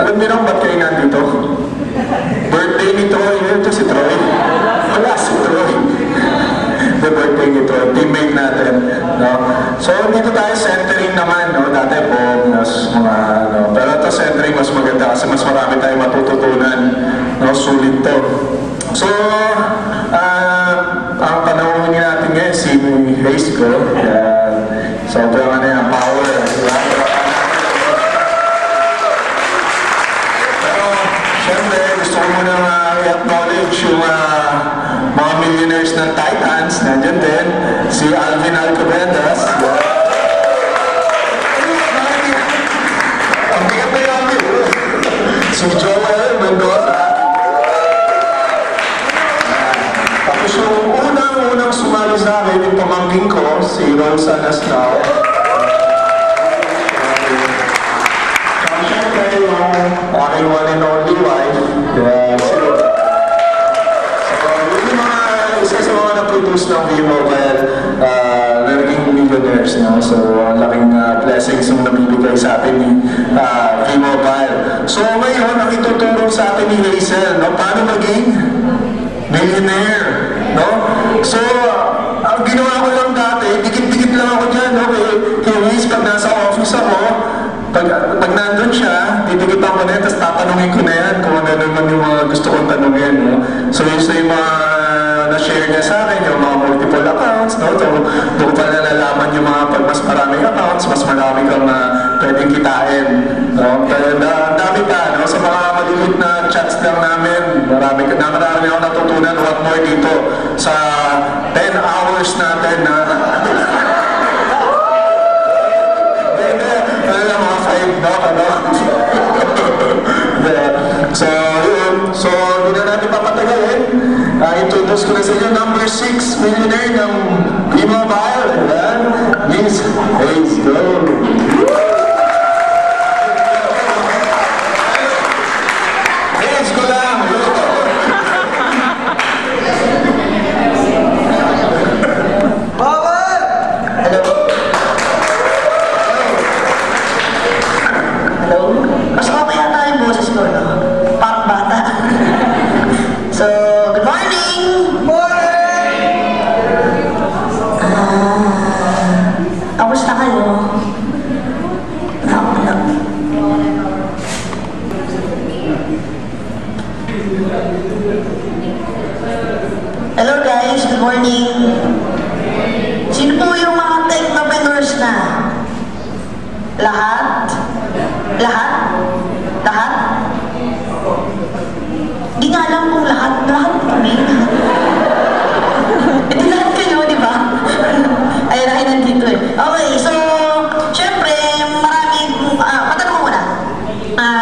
Alam niyo naman ba't kayo nandito? Birthday ni Troy. Ito si Troy. Wala si Troy. The birthday ni Troy. Teammate natin. No? So, dito tayo centering naman. No? Dati po, mga, no? Pero ito centering mas maganda kasi mas marami tayo matututunan. No? Sulit to. So, ang panahon natin ngayon, si Hayes ko. Sobrang ano yan, power. Pero, syempre, gusto ko muna i-acknowledge yung mga millionaires ng Titans. Nandiyan din, si Alvin Alcobendas. Ang bigat na yung Alvin. Si Joel Mendoza. Tapos yung unang sumali sa akin, yung pamangking ko, si Ronsa Nasnao. Siyempre yung aking one and only wife. Isa sa mga na-produce ng V-Mobile, naging millionaires. No? So, ang laking blessings yung nabibigay sa atin ni V-Mobile. So, ngayon, ang ituturo sa atin ni Hazel, no? Paano maging millionaire? No? So, ang ginawa ko lang dati, dikit-dikit lang ako dyan, no? Kay Hazel, pag nasa office ako, pag nandun siya, titikipan ko na yan, tapos tatanungin ko na yan kung ano naman yung mga gusto kong tanungin. No? So, yung mga na-share niya sa akin, yung mga multiple accounts, no? So, doon pa nalalaman yung mga pag mas maraming accounts, mas marami kang pwedeng kitain. No? Pero dami ka, no? Sa mga maliliit na chats lang namin, marami ako natutunan. What more dito sa 10 hours natin na So, hindi na natin papatagalin. Introduce ko na sa inyo, number 6 millionaire ng V-Mobile. Miss Hazel. Hazel ko lang. Bawal! Hello? Hello? Mas okay yata yung boses ko, no? Parang bata. So, good morning! Morning! Kamusta kayo? Hello guys, good morning! Sino po yung mga technopreneurs na? Lahat? Lahat? Lahat? Di nga alam kung lahat kami. Ito lahat kayo, di ba? Ayun, ay nandito eh. Okay, so, syempre, matanong ko muna.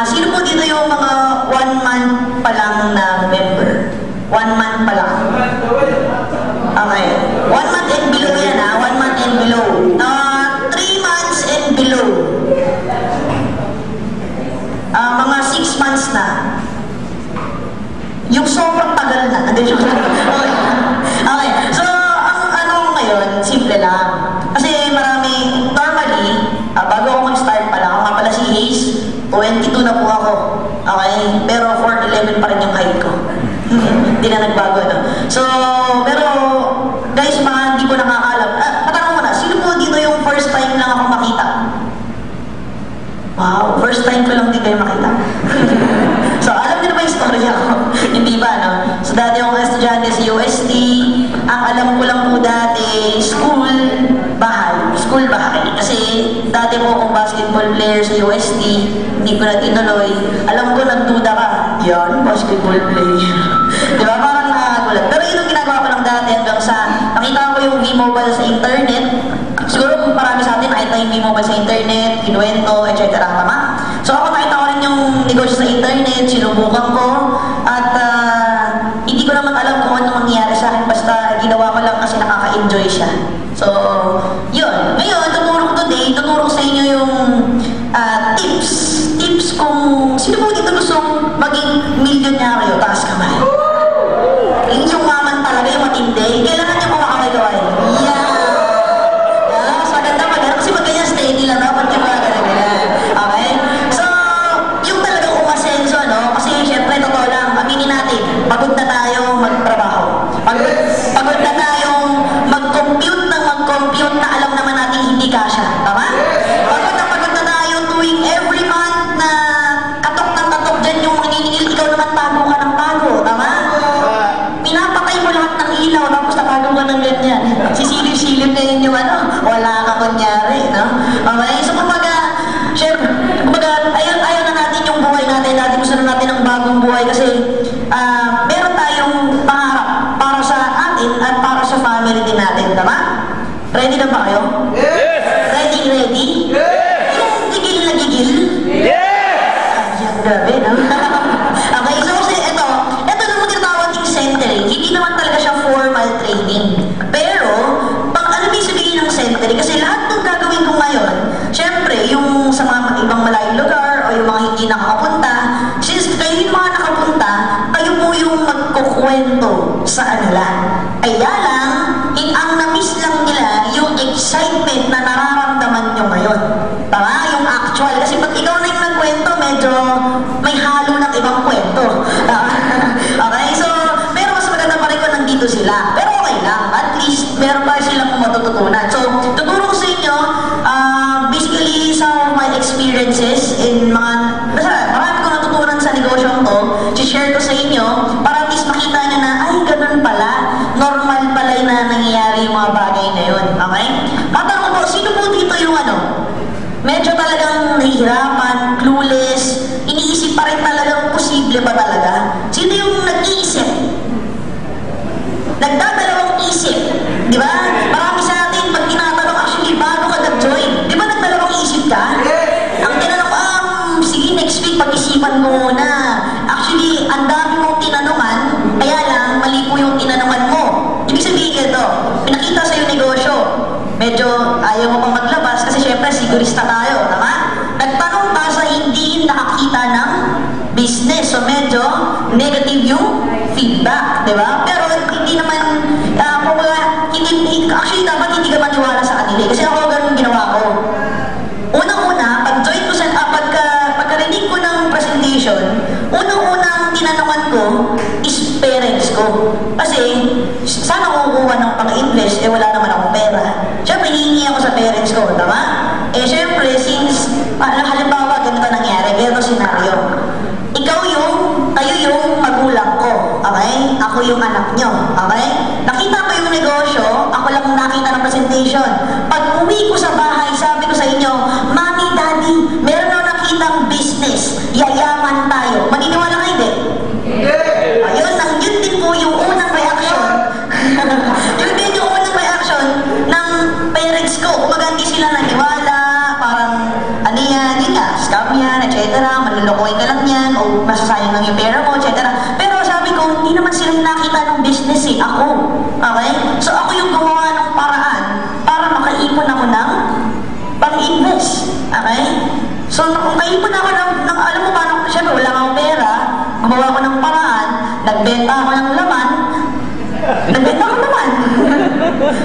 Sino po dito yung mga 1 month pa lang na member? 1 month pa lang. Okay. 1 month and below yan 1 month and below. 3 months and below. Mga 6 months na. Yung sobrang tagal na. Okay. Okay. So, ang ano ngayon, simple lang. Kasi normally, bago ako mag-start pa lang, ako nga pala si Hayes, 22 na po ako. Okay? Pero 4'11" pa rin yung height ko. Hindi na nagbago, no? So, pero, guys, mga hindi ko nakakalam. Patanong mo na, sino po dito yung first time lang ako makita? Wow, first time ko lang din kayo makita. So, alam niyo na ba yung story ako? Hindi ba, no? So, dati akong estudyante sa UST. Ang alam ko lang po dati, school, bahay. Kasi dati po akong basketball player sa UST. Hindi ko na tinuloy. Alam ko, nagduda ka. Yan, basketball player. Di ba? Parang nakakagulat. Pero yun ang ginagawa ko lang dati hanggang sa nakita ko yung V-Mobile sa internet. Siguro marami sa atin nakita yung V-Mobile sa internet, kinuwento, etc. Tama? So ako nakita ko rin yung negosyo sa internet, sinubukan ko, at hindi ko naman alam kung ano mangyayari sa akin, basta ginawa ko lang kasi nakaka-enjoy siya. So, yun. Ngayon, tuturo ko sa inyo yung tips kung sino po dito gustong maging milyonaryo, taas kamay. Yung maman talaga, yung matindi, kailangan niya kumakaway-kaway. Yeah! So, ganda kasi magganyan steady lang dapat yung mga ganyan. Okay? So, yung talagang Ready na ba kayo? Yes! Ready, ready? Yes! Gigil na gigil? Yes! Ay, grabe, no? Okay, so kasi ito naman tinatawag yung centering. Hindi naman talaga siya formal training. Pero, ano may sabihin ng centering? Kasi lahat ng gagawin ko ngayon, syempre, yung sa mga ibang malayong lugar o yung mga hindi nakapunta, since kayo yung mga nakapunta, kayo po yung magkukwento sa kanila. Kaya lang, ang na-miss lang nila yung excitement na nararamdaman nyo ngayon. Tama? Yung actual. Kasi pag ikaw na yung nagkwento, medyo may halo ng ibang kwento. Okay? So, pero mas maganda pa rin kung nandito sila. Pero okay lang. At least, meron pa silang matututunan. So, tuturo ko sa inyo, basically, some of my experiences in mga, basta, marami ko natutunan sa negosyong to, share ko sa inyo, para at least makita nyo na, ay, ganun pala, normal pala na nangyayari yung mga bagay na yun. Okay? Matanong ko, sino po dito yung medyo talagang nahihirapan, clueless, iniisip pa rin talagang posible ba talaga? Sino yung nag-iisip? Nagdadalawang isip. Di ba? Marami sa atin, pag tinatanong, actually, bago ka nag-join, di ba nagdalawang isip ka? Ang tinanong, sige, next week, pag-isipan mo muna. Actually, ang dami mong tinanungan, kaya lang, mali po yung tinanungan mo. Ibig sabihin ito, pinakita sa'yo negosyo. Medyo ayaw mo pang maglabas kasi syempre sigurista tayo, tama? Nagtanong ka sa hindi nakakita ng business. So medyo negative yung feedback, di ba? Pero hindi naman, actually dapat hindi ka maniwala sa kanila. Kasi ako ganun ginawa ko. Unang-una, pag-join ko sa, pagkarinig ko ng presentation, unang-unang tinanungan ko is parents ko. Kasi, sana kukuha ng pang-English, wala naman akong pera. Siyempre, hihingi ako sa parents ko, tama? Siyempre, since, halimbawa, ganito nangyari, ganito senaryo. Kayo yung magulang ko, okay? Ako yung anak nyo, okay? Nakita ko yung negosyo, ako lang nakita ng presentation. Pag uwi ko sa bahay, sabi ko sa inyo, Mommy, Daddy, meron na nakitang business, yayaman tayo. Maniniwala kayo, hindi? Yun din po yung unang reaction. Yun din yung unang reaction ng parents ko. Kumaga hindi sila naniwala, parang, ano yan, yun nga, scam yan, etc. Malulukoy ka lang yan, o masasayang lang yung pera mo, etc. Pero sabi ko, hindi naman sila nakita ng business ako. Okay? So ako yung gumawa ng paraan para makaipon ako ng pang-invest. Okay? So kung kaipon ako ng alam mo paano, syempre wala akong pera, gumawa ko ng paraan, nagbenta ako ng laman,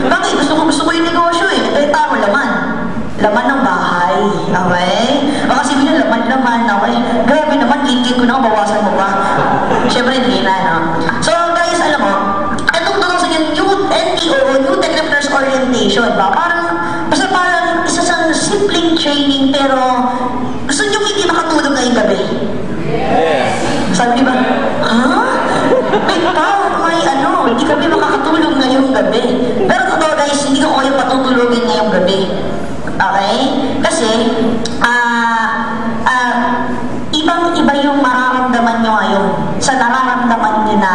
Bakit? Gusto ko yung negosyo eh. Nagbenta ako laman. Laman ng bahay. Okay? Baka sabihin nyo, laman, okay? Grabe naman, gigil ko na, bawasan mo pa. Siyempre, hindi na, no? So, guys, alam mo, itong tulong sa inyo, NTO, Youth Entrepreneurs Orientation, ba? Basta parang isa sa simpleng training, pero gusto nyo hindi makatulog ngayong gabi? Yes. Sabi ba, hindi kami makakatulog ngayong gabi. Pero totoo guys, hindi ko kayo patutulogin ngayong gabi. Okay? Kasi, ibang-iba yung mararamdaman nyo ngayon sa nararamdaman nyo na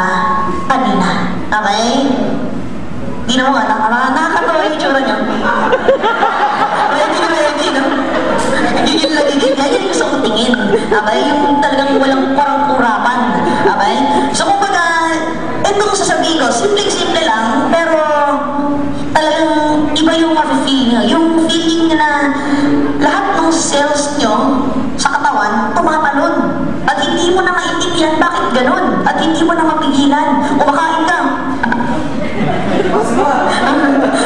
kanina. Okay? Hindi naman nakakatawa yung itsura nyo. Ready, no? Gigil na gigil. Yan yung gusto kong tingin. Okay? Yung talagang walang kurang-kurapan. Okay? So, kumbaga, itong sasabihin ko, simpleng-simple lang, pero talagang iba yung ma-feel nyo. Yung feeling nyo na lahat ng cells nyo sa katawan, tumatalon. At hindi mo na maintindihan bakit ganun. At hindi mo na mapigilan. Kumakain ka.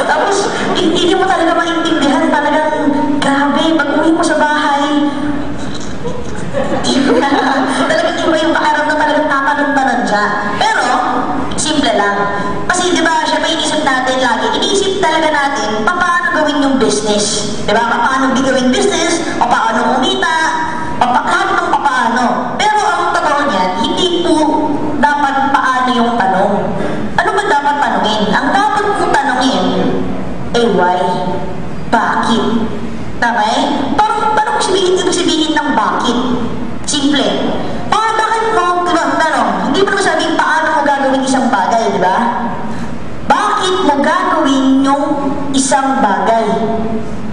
Tapos, hindi mo talaga maintindihan. Talagang, grabe, pag-uwi mo sa bahay, talagang iba yung pakiram na talagang tatanong-tanan siya. Pero, simple lang. Kasi, di ba, syempre inisip natin lagi, iniisip talaga natin, paano gawin yung business? Di ba? Paano gawin business? O paano kumita? Lahat ng paano. Pero ang totoo niyan, hindi po dapat paano yung tanong. Ano ba dapat tanongin? Ang dapat mong tanongin, why? Bakit? Tama eh? Paano sabihin ng bakit? Simple. Bakit mo, tanong, hindi mo naman sabihin paano mo gagawin isang bagay, di ba? Bakit mo gagawin yung isa isang bagay.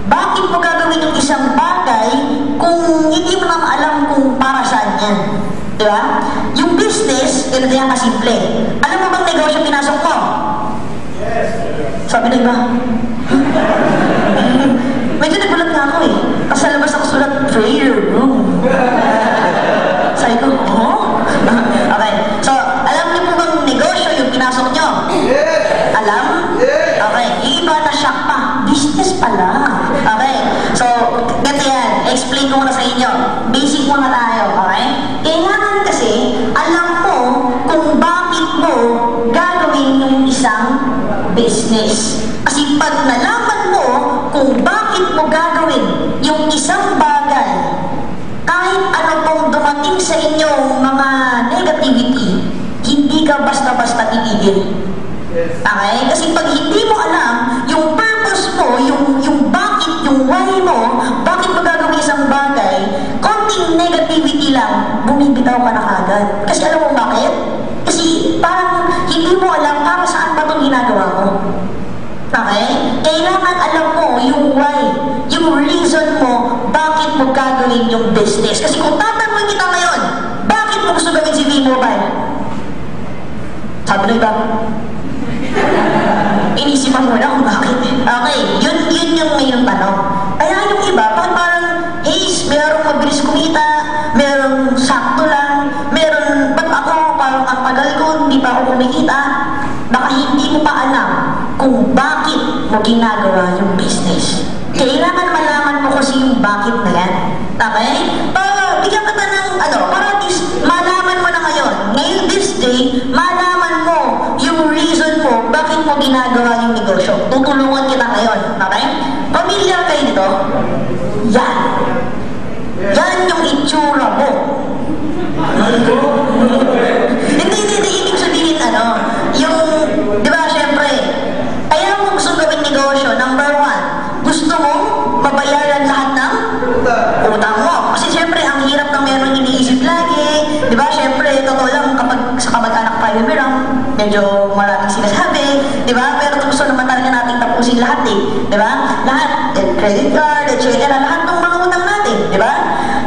Bakit mo gagawin yung isang bagay kung hindi mo naman alam kung para saan yan? Di ba? Yung business, ganito yan kasimple. Alam mo bang negosyo pinasok mo? Yes. Sabi na iba. Medyo nagulat nga ako eh. Kasi sa labas ako sulat, prayer room. Sabi ko, oh? Okay. So, alam niyo po bang negosyo yung pinasok nyo? Yes. Alam? Yes. Okay. Yung iba na-shock pa. Business pala. Okay. So, ganito yan. Explain ko muna sa inyo. Basic muna tayo. Okay? Kailangan kasi, alam mo kung bakit mo gagawin yung isang business. Kasi pag nalaman mo kung bakit mo gagawin yung isang bagay, kahit ano pong dumating sa inyong mga negativity, hindi ka basta-basta titigil. Okay? Kasi pag hindi mo alam yung purpose mo, yung bakit, yung why mo, bakit mo gagawin isang bagay, konting negativity lang, bumibitaw ka na kagad. Kasi alam mo bakit? Kasi parang hindi mo alam para saan ba itong ginagawa mo. Okay? Kailangan alam mo yung why, yung reason mo, bakit mo gagawin yung business. Kasi kung tatanungin kita ngayon, bakit mo gusto gawin si V-Mobile? Sabi na iba, inisipan mo na kung bakit. Okay, yun yung mayroong tanong. Kaya yung iba, parang, hey, merong mabilis kumita, merong sakto lang, meron, ba't ako, parang ang tagal ko, hindi pa ako kumikita. Baka hindi mo pa alam kung bakit mo ginagawa yung business. Kailangan malaman mo kasi yung bakit na yan. Okay? Para bigyan ka ng para at least malaman mo na ngayon. Ngayon this day, malaman mo yung reason mo bakit mo ginagawa yung negosyo. Tutulungan kita ngayon. Okay? Familiar kayo dito? Yan. Yan yung itsura mo. Hindi, ibig sabihin yung, di ba, syempre, kaya mo gusto gawin negosyo, number one, gusto mo mabayaran lahat ng utang mo. Kasi syempre, ang hirap na meron iniisip lagi, di ba, syempre, totoo lang, kapag sa kamag-anak tayo meron, medyo maraming sinasabi, di ba, pero gusto naman talaga natin tapusin lahat di ba, lahat, credit card, etc., lahat ng mga utang natin, di ba?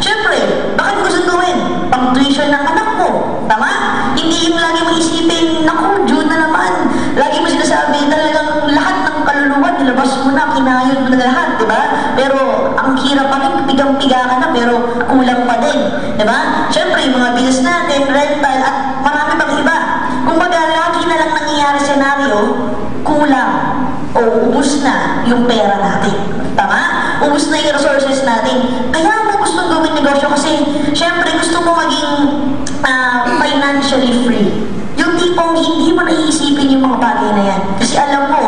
Syempre, bakit mo gusto gawin? Pang-tuition ng anak mo, tama? Hindi yung lagi mo isipin, naku, June na naman. Lagi mo sinasabi, talagang lahat ng kaluluwa, nilabas mo na, kinayod mo na lahat, di ba? Pero ang hirap pa rin, pigang-piga ka na, pero kulang pa din, di ba? Siyempre, yung mga bills natin, rental, at marami pang iba. Kung baga, lagi na lang nangyayari senaryo, kulang o ubus na yung pera natin. Tama? Ubus na yung resources natin. Kaya mo gusto gawin negosyo kasi, siyempre, gusto mo maging financially free. Yung tipong hindi mo naiisipin yung mga bagay na yan. Kasi alam mo,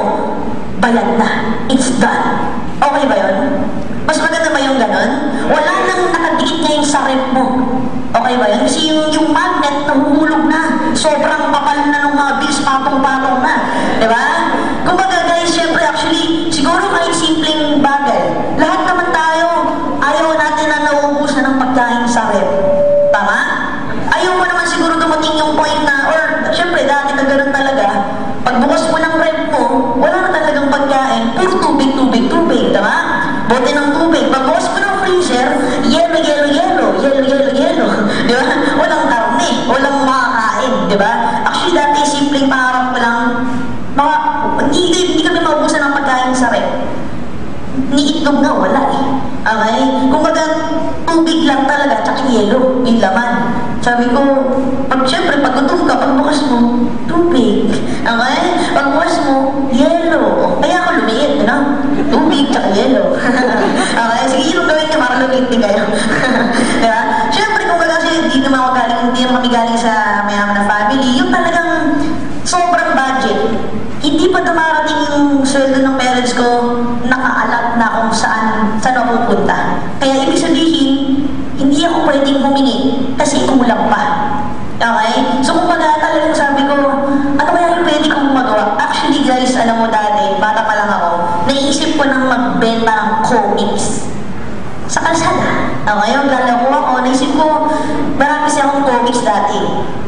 bayad na. It's done. Okay ba yun? Mas maganda ba yung ganon? Wala nang nakadikit ngayon sa rep mo. Okay ba yun? Kasi yung magnet nahuhulog na. Sobrang kapal na ng mga bills, patong-patong na. Diba? Kung baga guys, syempre actually, siguro kahit simpleng bagay. Lahat naman tayo, ayaw natin na nauubos na ng pagkain sa rep. Tama? Ayaw mo naman siguro dumating yung point na, or syempre dati na gano'n talaga, pagbukas mo ng rep mo, wala na talagang pagkain, puro tubig, tama? Bote ng tubig. Pagbukas mo ng freezer, yelo. Di ba? Walang karne, walang makakain, di ba? Actually dati simpleng pangarap ko lang, hindi kami maubusan ng pagkain sa rep. Ni itlog nga wala Okay? Kung baga, tubig lang talaga, tsaka yelo, yung laman. Sabi ko, syempre, pag gutom ka, pagbukas mo, tubig. Okay? Pagbukas mo, yelo. Kaya ako lumiit, tubig, tsaka yelo. Okay? Sige, yung gawin niya, para lumiit din kayo. Diba? Syempre, kung baga, hindi naman kami galing sa mayaman na family, yung talagang sobrang budget. Hindi pa dumarating yung sweldo ng parents ko, nakaalat na kung saan ako pupunta. Kaya ibig sabihin, hindi ako pwedeng humingi kasi kulang pa. Okay? So kung baga talagang sabi ko, ano kaya yung pwede kong magawa? Actually guys, alam mo dati, bata pa lang ako, naisip ko nang magbenta ng comics. Sa kalsada. Okay, yung galaw ako, naisip ko, marami siya akong comics dati.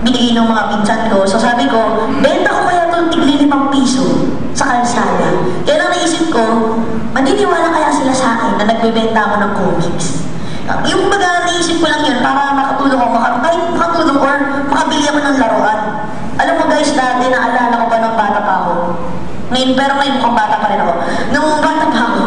Binigay ng mga pinsan ko. So sabi ko, benta ko kaya itong tigli 5 piso sa kalsada. Kaya nang naisip ko, maniniwala kaya sila sa akin na nagbebenta ako ng comics? Yung baga naisip ko lang yun para makatulong ako, kahit makatulong or makabili ako ng laruan. Alam mo guys, dati naalala ko pa nung bata pa ako. Ngayon, pero ngayon mukhang bata pa rin ako. Nung bata pa ako,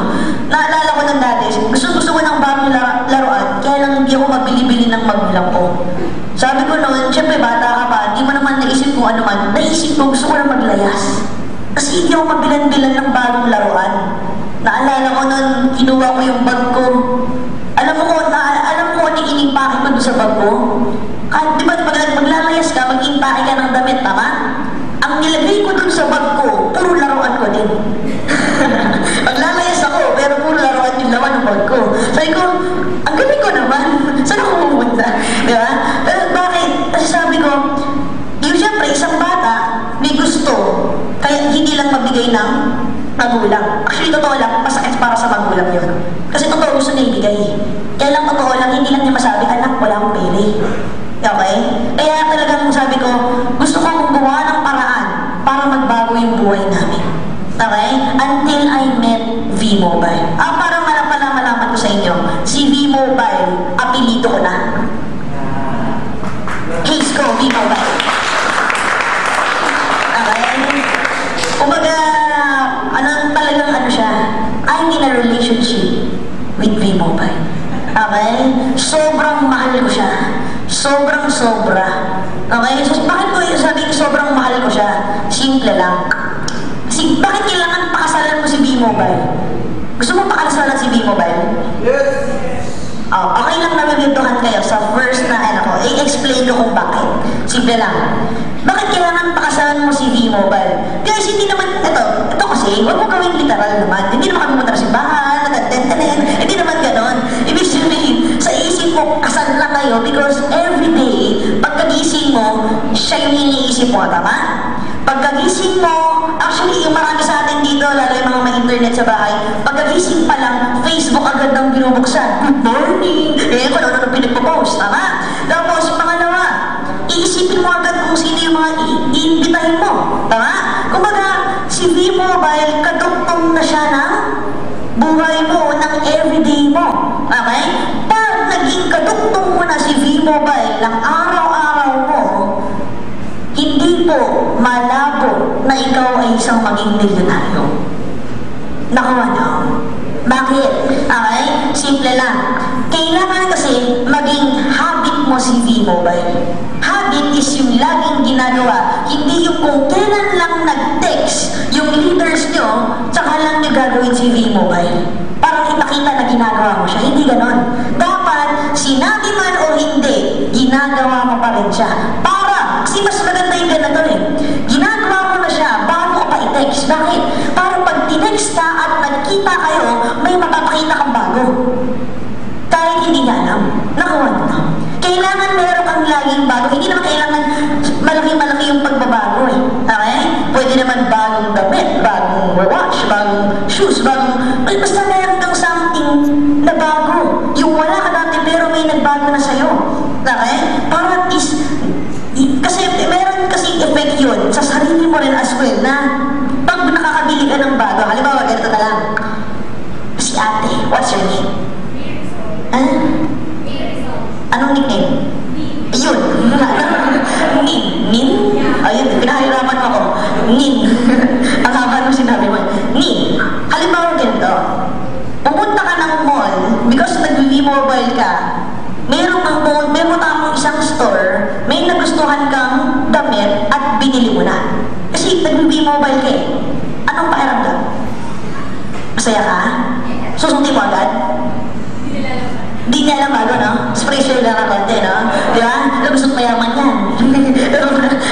naalala ko ng dati, gusto ko ng bagong laruan, kaya lang hindi ako mabili-bili ng magulang ko. Sabi ko noon, syempre bata ka pa, hindi mo naman naisip kung ano man, naisip ko gusto ko na maglayas. Kasi hindi ako mabilan-bilan ng bagong laruan. Naalala ko noon, kinuha ko yung bag ko. Alam ko ano yung inimpake ko doon sa bag ko. Kahit di ba pag maglalayas ka, mag-impake ka ng damit, tama? Ang nilagay ko doon sa bag ko, puro laruan ko din. Maglalayas ako, pero puro laruan yung laman ng bag ko. Sabi ko, ang galing ko naman. Saan ako pumunta? Di ba? Pero bakit? Kasi sabi ko, yung siyempre, isang bata, may gusto. Kaya hindi lang mabigay ng magulang. Actually, totoo lang, masakit para sa magulang yun. Kasi totoo gusto niya ibigay. Kaya lang totoo lang, hindi lang niya masabi, anak, wala akong pere. Okay? Kaya talagang sabi ko, gusto kong gumawa ng paraan para magbago yung buhay namin. Okay? Until I met V-Mobile. Para malaman ko sa inyo, si V-Mobile, apelido ko na. Case ko, V-Mobile. Okay? Kumbaga, talagang ano siya, I'm in a relationship with V-Mobile. Okay? Sobrang mahal ko siya. Sobrang-sobra. Okay? So, bakit ko sabi ko sobrang mahal ko siya? Simple lang. Kasi, bakit kailangan pakasalan mo si V-Mobile? Gusto mo pakasalan si V-Mobile? Yes! Okay lang na magbibigyan kayo sa first na i-explain ko kung bakit. Simple lang. Bakit kailangan pakasalan mo si V-Mobile? Guys, hindi naman, ito kasi, huwag mo gawing literal naman. Hindi naman kami pumunta sa simbahan, hindi naman ganon. Ibig sabihin, sa isip mo, kasal lang kayo because every day, pagkagising mo, siya yung iniisip mo, tama? Pagkagising mo, actually, yung marami sa atin dito, lalo yung mga may internet sa bahay, pagkagising pa lang, Facebook agad ang binubuksan. Good morning! Kung ano pinagpo-post, tama? Tapos, pangalawa, iisipin mo agad kung sino yung mga iimbitahin mo, tama? Kumbaga, si V-Mobile, kadugtong na siya ng buhay mo, ng everyday mo, okay? Pag naging kadugtong mo na si V-Mobile ng araw-araw mo, hindi po malabo na ikaw ay isang maging milyonaryo. Naku, ano? Bakit? Okay? Simple lang. Kailangan kasi maging habit mo si V-Mobile. Habit is yung laging ginagawa. Hindi yung kung kailan lang nag-text yung leaders nyo, tsaka lang nyo gagawin si V-Mobile. Para ipakita na ginagawa mo siya. Hindi ganon. Dapat, sinabi man o hindi, ginagawa mo pa rin siya. Kasi mas maganda yung ganito eh. Ginagawa mo na siya bago ka pa i-text. Bakit? Para pag tinext ka at nagkita kayo, may mapapakita kang bago. Kahit hindi niya alam. Nakuha na. Kailangan meron kang laging bago. Hindi naman kailangan malaki-malaki yung pagbabago eh. Okay? Pwede naman bagong damit, bagong watch, bagong shoes, bagong... Basta meron kang something na bago. Yung wala ka dati pero may nagbago na sa'yo. Okay? Para at least... Kasi meron kasing effect yun sa sarili mo rin as well na pag nakakabili ka ng bago, halimbawa ganito na lang. Si ate, what's your name? Anong nickname? Ayun. Nin? Ayun, pinahirapan mo ako. Nin. Ang haba nung sinabi mo. Nin. Halimbawa ganito. Pupunta ka ng mall because nag-V-Mobile ka. Meron kang isang store, may nagustuhan kang damit at binili mo na. Kasi nag-V-Mobile ka eh. Anong pakiramdam? Masaya ka? Susunti mo agad? Hindi niya alam bago, no? Pressure lang ang konti, no? Di ba? Gusto mayaman yan.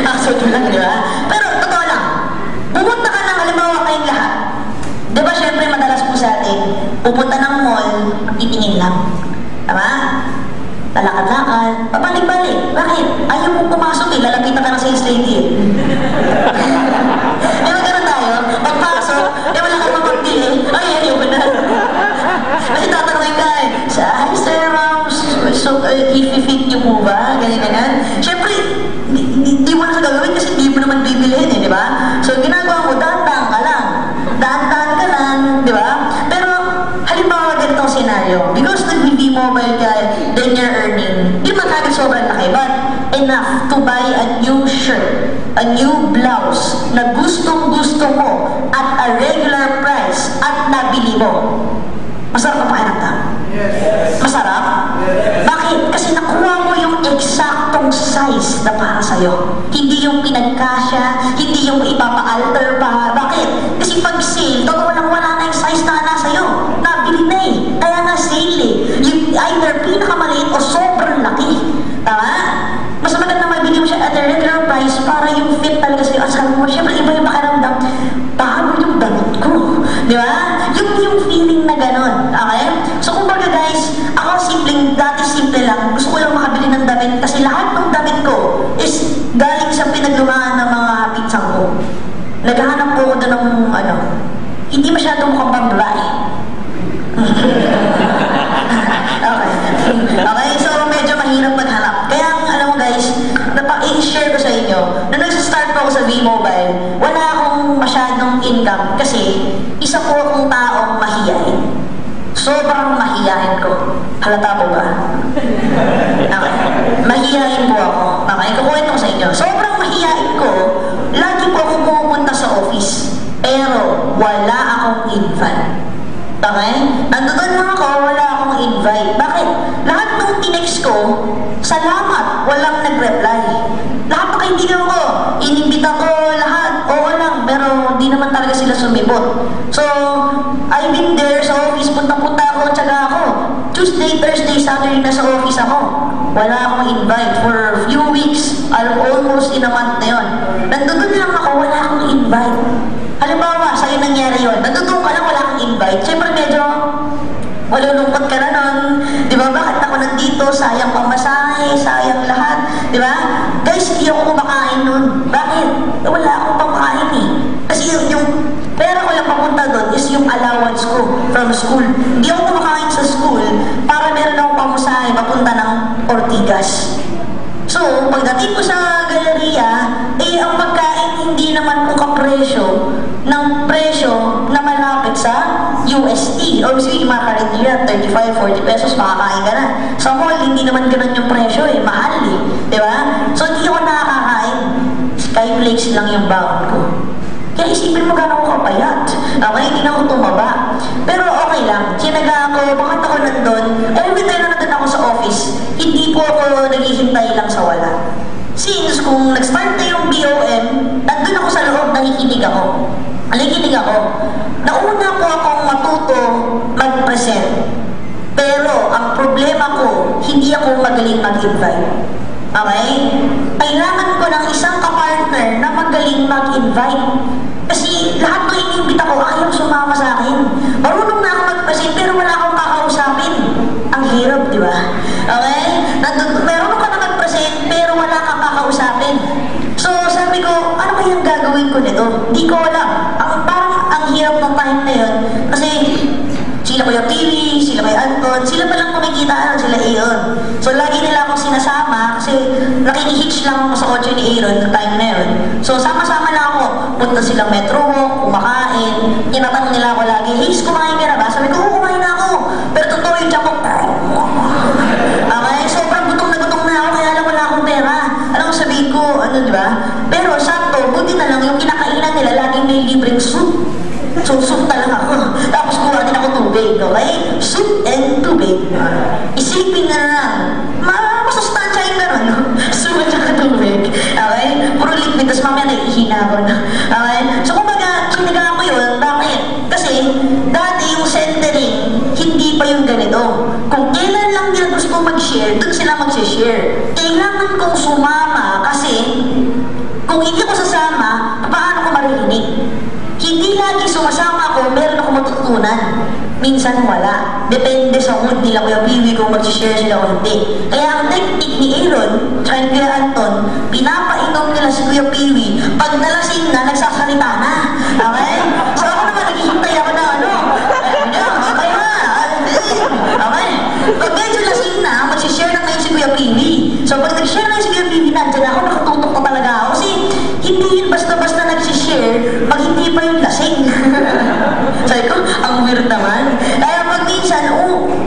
Actually lang, di ba? Pero totoo lang, pumunta ka ng halimbawa kayong lahat. Di ba syempre madalas po sa atin, pupunta ng mall, titingin lang. Tama? Lalakad-lakad, pabalik-balik. Bakit? Ayaw mong pumasok eh, lalapitan ka ng sales lady eh. Di ba gano'n tayo? Pagpasok, wala kang mapagpili. Ay, ayaw mo na. Kasi tatanungin ka eh, hi sir, so, i-fit niyo po ba? Ganyan-ganyan. Siyempre, hindi mo na sa gagawin kasi hindi mo naman bibilihin eh, di ba? So, ginagawa mo, dahan-dahan ka lang. Dahan-dahan ka lang, di ba? Pero, V-Mobile ka, then you're earning, di man kagad sobrang laki, but enough to buy a new shirt, a new blouse, na gustong-gusto mo at a regular price at nabili mo. Masarap ang pakiramdam? Masarap? Bakit? Kasi nakuha mo yung eksaktong size na para sa'yo. Hindi yung pinagkasya, hindi yung ipapa-alter pa. Bakit? Kasi pag sale, totoo lang wala na yung size na sa'yo. Nabili na eh. Kaya nga sale eh. Yung either pinakamaliit o sobrang laki. Tama? Mas maganda mabili mo siya at a regular price para yung fit talaga sa'yo. At sabi mo, syempre iba yung pakiramdam. Paano yung damit ko? Di ba? Yung feeling na gano'n. Okay? So kumbaga guys, ako dati simple lang. Gusto ko lang makabili ng damit kasi lahat ng damit ko is galing sa pinaglumaan ng mga pinsang ko. Naghahanap po ako doon ng hindi masyadong mukhang pambabae. Okay. Okay, so medyo mahirap maghanap. Kaya alam mo guys, i-share ko sa inyo, nung nag-start po ako sa V-Mobile, wala akong masyadong income kasi isa po akong taong mahiyain. Sobrang mahiyain ko. Halata po ba? Okay. Mahiyain po ako. Okay, kukuhin ko sa inyo. Sobrang mahiyain ko, lagi po akong pumunta sa office. Pero wala akong invite. Okay? Nandoon lang ako, wala akong invite. Bakit? Lahat ng tinext ko, salamat, walang nag-reply. Lahat ng kaibigan ko, inimbita ko lahat, oo lang, pero di naman talaga sila sumibot. So, I've been there sa office, punta-punta ako, tsaga ako. Tuesday, Thursday, Saturday na sa office ako. Wala akong invite for a few weeks, almost in a month na yun. Nandoon lang ako, wala akong invite. Halimbawa, sa'yo nangyari yun. Nandoon ka lang, wala akong invite. Siyempre medyo malulungkot ka na nun. Di ba? Bakit ako nandito? Sayang pamasahe, sayang lahat. Di ba? Guys, hindi ako kumakain nun. Bakit? Wala akong pamakain eh. Kasi yung pera ko lang papunta doon is yung allowance ko from school. Hindi ako kumakain sa school para meron akong pamasahe papunta ng Ortigas. So, pagdating ko sa galeriya, ang pagkain hindi naman ko kapresyo ng presyo na malapit sa UST. Obviously, makakarindira, 35-40 pesos, makakain ka na. Sa mall, hindi naman ganun yung presyo eh, mahal eh. Diba? So, hindi ako nakakain. Skyflakes lang yung baon ko. Kaya isipin mo gano'n ako kapayat. Okay, hindi na ako tumaba. Pero okay lang, sinaga ako, bakit ako nandun? Every time na nandun ako sa office, hindi po ako naghihintay lang sa wala. Since kung nag-start na yung BOM, nandun ako sa loob, nakikinig ako. Nakikinig ako. Nauna po akong matuto mag-present. Pero ang problema ko, hindi ako magaling mag-invite. Okay? Kailangan ko ng isang kapartner na magaling mag-invite. Kasi lahat ng iniimbita ko, ayaw sumama sa akin. Marunong na ako mag-present, pero wala akong kakausapin. Ang hirap, di ba? Okay? Meron ka na mag-present, pero wala kang kakausapin. So, sabi ko, ano kayang gagawin ko nito? Di ko alam. Parang ang hirap ng time na yun. Kasi, sila Kuya Pili, sila Kuya Anton, sila pa lang kumikita, sila Aaron. So, lagi nila akong sinasama kasi nakikihitch lang ako sa kotse ni Aaron sa time na yun. So, sama-sama lang ako. Punta silang Metro Walk, kumakain. Tinatanong nila ako lagi, hey, kumain ka na ba? Sabi ko, oo, kumain na ako. Pero totoo yung tiyak ko, okay, sobrang gutom na ako, kaya lang wala akong pera. Alam mo sabihin ko, di ba? Pero sakto, buti na lang yung kinakainan nila, laging may libreng soup. So, soup talaga ako. Tapos kuha din ako tubig, okay? Soup and tubig. Isipin na lang, masustansya yung gano'n, no? Soup at saka tubig. Okay? Puro liquid, tapos mamaya naihina ako, no? Okay? So, kumbaga, siniga ko yun. Bakit? Kasi, dati yung centering, hindi pa yung ganito. Kung kailan lang nila gusto mag-share, doon sila mag-share. Kailangan kong sumama kasi, kung hindi ko sasama, paano ko maririnig? Hindi lagi sumasama ako, meron ako matutunan. Minsan wala. Depende sa mood nila, Kuya Piwi, kung mag-share sila o hindi. Kaya ang technique ni Aaron, tsaka ni Kuya Anton, pinapainom nila si Kuya Piwi. Pag nalasing na, nagsasalita na. Okay? So ako naman, naghihintay ako na okay na. Okay? Pag medyo lasing na, mag-share na ngayon si Kuya Piwi. So pag nag-share na si Kuya Piwi, nandiyan ako, nakatutok na talaga ako. Kasi hindi yun basta-basta nag-share, pag hindi pa yung lasing. Sabi ko, ang weird naman. Kaya pag minsan,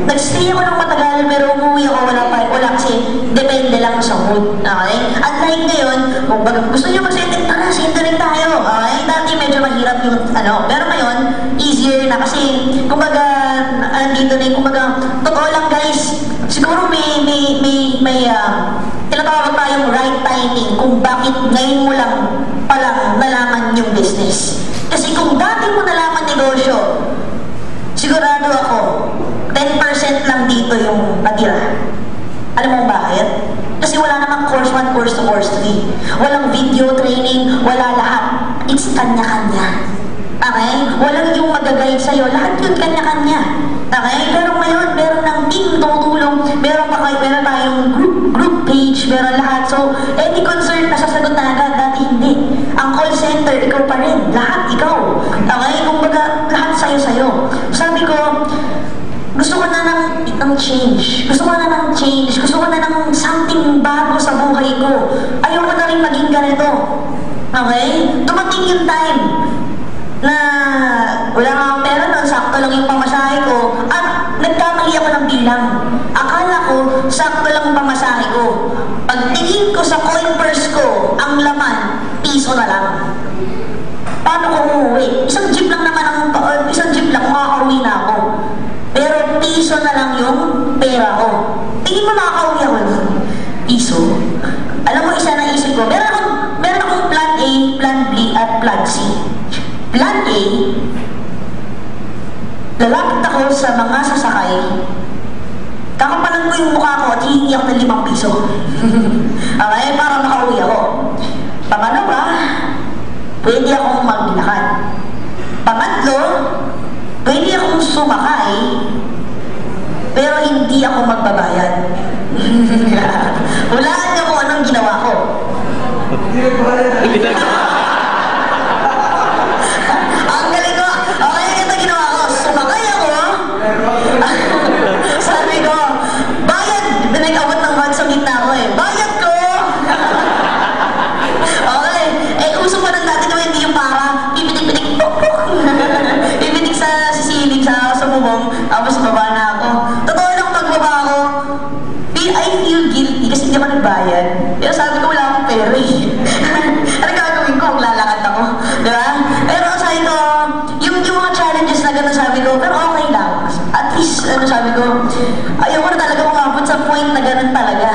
nag-stay ako ng matagal sa mood. Okay? Unlike ngayon, kung gusto nyo mag-sender, tara, sendering tayo. Okay? Dati medyo mahirap yung pero ngayon, easier na kasi, kumbaga, andito na yung, kumbaga, totoo lang guys, siguro may tinatawag tayong right timing kung bakit ngayon mo lang palang nalaman yung business. Kasi kung dati mo nalaman negosyo, sigurado ako, 10% lang dito yung natira. Alam mo bakit? Kasi wala namang course 1, course 2, course 3. Walang video training, wala lahat. It's kanya-kanya. Okay? Walang yung mag-guide sa'yo. Lahat yun kanya-kanya. Okay? Pero ngayon, meron ng team tumutulong. Meron tayong group page, meron lahat. So, any concern, nasasagot na agad. Dati hindi. Ang call center, ikaw pa rin. Lahat, ikaw. Okay? Kumbaga, lahat sa'yo. Sabi ko, gusto ko na ng change. Gusto ko na ng change. Gusto ko na ng something bago sa buhay ko. Ayoko na rin maging ganito. Okay? Dumating yung time na wala nga akong pera nun, sakto lang yung pamasahe ko, at nagkamali ako ng bilang. Akala ko, sakto lang yung pamasahe ko. Pagtingin ko sa coin purse ko, ang laman, piso na lang. Paano ko uuwi? Isang jeep lang makakauwi na ako. Pero piso na lang yung pera ko. Tingin mo makakauwi ako nun? Piso? Alam mo, isa na isip ko, meron akong plan A, plan B, at plan C. Plan A, lalapit ako sa mga sasakay, kakapalan ko yung mukha ko at hihingi ako ng 5 piso. Okay, para makauwi ako. Pangalawa, pwede akong maglakad. Pangatlo, pwede akong sumakay, pero hindi ako magbabayad. Hulaan niyo kung anong ginawa ko. Ang galing ko. Okay, ito ginawa ko. Sumakay ako. Sabi ko, bayad. Nag-abot ng bag sa gitna ko eh. Bayad ko. Okay. Uso pa ng dati naman, hindi yung para. Pipitik-pitik. Pipitik sa sisilig sa bubong. Tapos baba na ako. Totoo lang pagbaba ko, I feel guilty kasi hindi ako nagbayad. Pero sabi ko, wala akong pera eh. Ano gagawin ko? Maglalakad ako. Diba? Pero sabi ko, yung mga challenges na gano'n sabi ko, pero okay lang. At least, sabi ko, ayoko na talaga umabot sa point na gano'n talaga.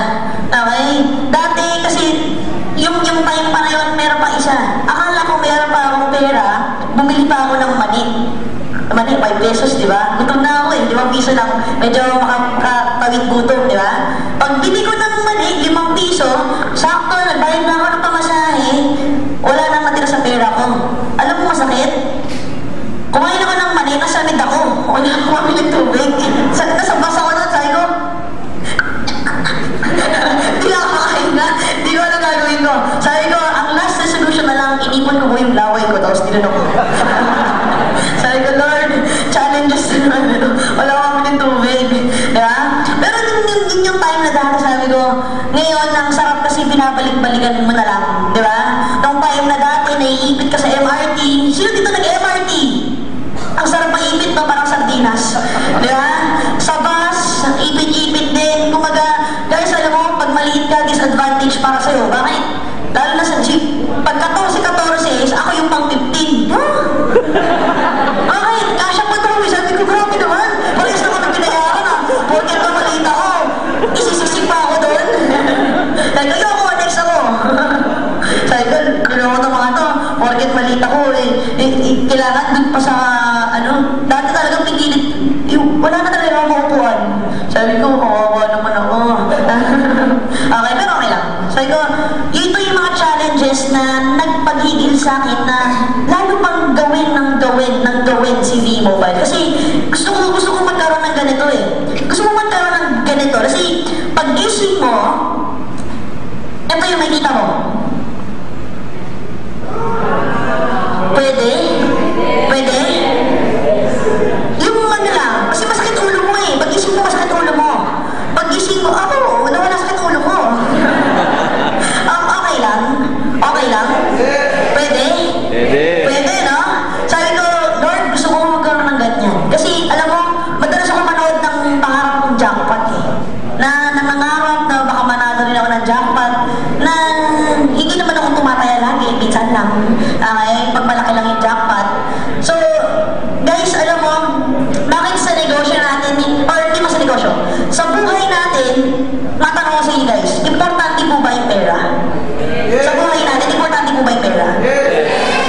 Okay? Dati kasi, yung time pa na yun, meron pa isa. Akala ko meron pa akong pera, bumili pa ako ng mani. Mani, 5 pesos, di ba? Gutom na ako eh, 5 piso lang. Medyo makakawit gutom, di ba? Pag bili ko ng mani, 5 piso, sakto, nagbayad na ako ng pamasahe, wala nang matira sa pera ko. Alam mo masakit? Kumain ako ng mani, nasamid ako. Wala akong mamilig tubig. Nasa bus ako nun, sabi ko, hindi ako makain na. Hindi ko alam gagawin ko. Sabi ko, ang last resolution na lang, inipon ko yung laway ko, tapos tinanong ko. Sabi ko, Lord, challenges na wala akong mamilig tubig. Diba? Pero yun yung time na dati, sabi ko, ngayon, ang sarap kasi pinabalik-balikan mo na lang. Diba? Nung time na dati, naiipit ka sa MRT. Sino dito nag-MRT? Ang sarap maipit, no? Parang sardinas. Diba? Sa bus, ipit-ipit din. Kumaga, guys, alam mo, pag maliit ka, disadvantage para sa'yo. Bakit? Lalo na sa jeep. Pag 14, ako yung pang 15. Bakit? Kasya pa ito. Sabi ko, grabe naman. Pares naman ang pinayaran ah. Porket pa maliit ako. Isisisik pa ako doon. Sabi ko, ako, next ako. Sabi ko, gano'n ko mga to. Porket maliit ako eh. Kailangan dun pa sa, dati talagang pigilit. Wala na talaga ako maupuan. Sabi ko, kawawa naman ako. Okay, pero okay lang. Sabi ko, ito yung mga challenges na nagpaghigil sa akin na lalo pang gawin si V-Mobile. Kasi gusto ko magkaroon ng ganito eh. Gusto ko magkaroon ng ganito. Kasi pag gising mo, ito yung makikita mo. Pwede? Pwede? Yung lang. Kasi masakit ulo mo eh. Pag gising mo, masakit ulo mo. Pag gising mo, nawala sakit ulo ko. Okay lang? Okay lang? Pwede? Pwede, no? Sabi ko, Lord, gusto ko magkaroon ng ganyan. Kasi, alam mo, madalas ako manood ng pangarap kong jackpot eh. Na nangangarap na baka manalo rin ako ng jackpot. na hindi naman ako tumataya lagi, minsan lang. Okay? Pag malaki lang yung jackpot. So, guys, alam mo, bakit sa negosyo natin, or di ba sa negosyo, sa buhay natin, matanong ko sa inyo guys, importante po ba yung pera? Sa buhay natin, importante po ba yung pera?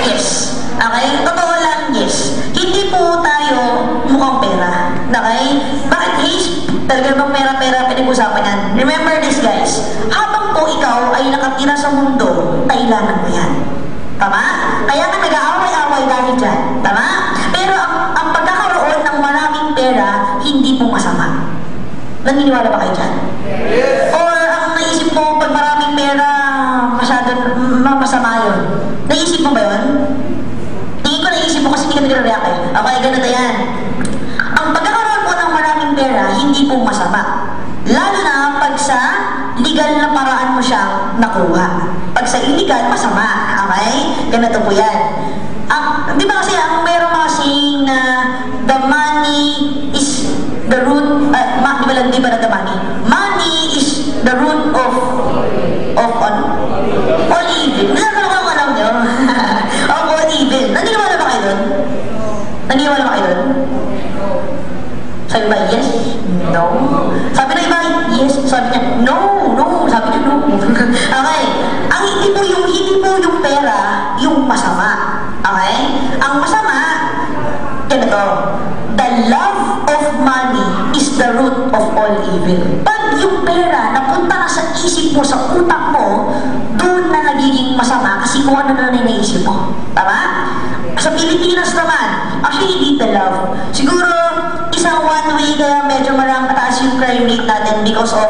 Yes. Okay? Totoo lang, yes. Hindi po tayo mukhang pera. Okay? Bakit Ace? Talaga bang pera-pera pinag-usapan yan? Remember this guys, habang po ikaw ay nakatira sa mundo, kailangan mo yan. Tama? Kaya ka nag-aaway-aaway dahil dyan. Tama? Pero ang pagkakaroon ng maraming pera, hindi po masama. Naniniwala ba kayo dyan? Or ang naisip mo, pag maraming pera, masyadong masama yun. Naisip mo ba yun? Tingin ko naisip mo kasi hindi ka nag-react eh. Okay, ganito yan. Ang pagkakaroon po ng maraming pera, hindi po masama. Lalo na pag sa legal na paraan mo siyang nakuha. Pag sa illegal, masama. Okay? Ganito po yan. Di ba kasi ang meron mga saying na the money is the root, di ba na the money? Money is the root of all evil. Nalala ko alam nyo? Of all evil. Naniniwala ba kayo dun? Naniniwala ba kayo dun? Sabi ba, yes? No? Sabi na iba, yes? Sabi niya, no, no. Sabi niya, no. Okay? Ang hindi po yung pera, yung masama. Okay? Ang masama, ganito, the love of money is the root of all evil. Pag yung pera napunta na sa isip mo, sa utak mo, doon na nagiging masama kasi kung ano na naisip mo. Tama? Sa Pilipinas naman, actually hindi the love. Siguro, isang one way kaya medyo mataas yung crime rate natin because of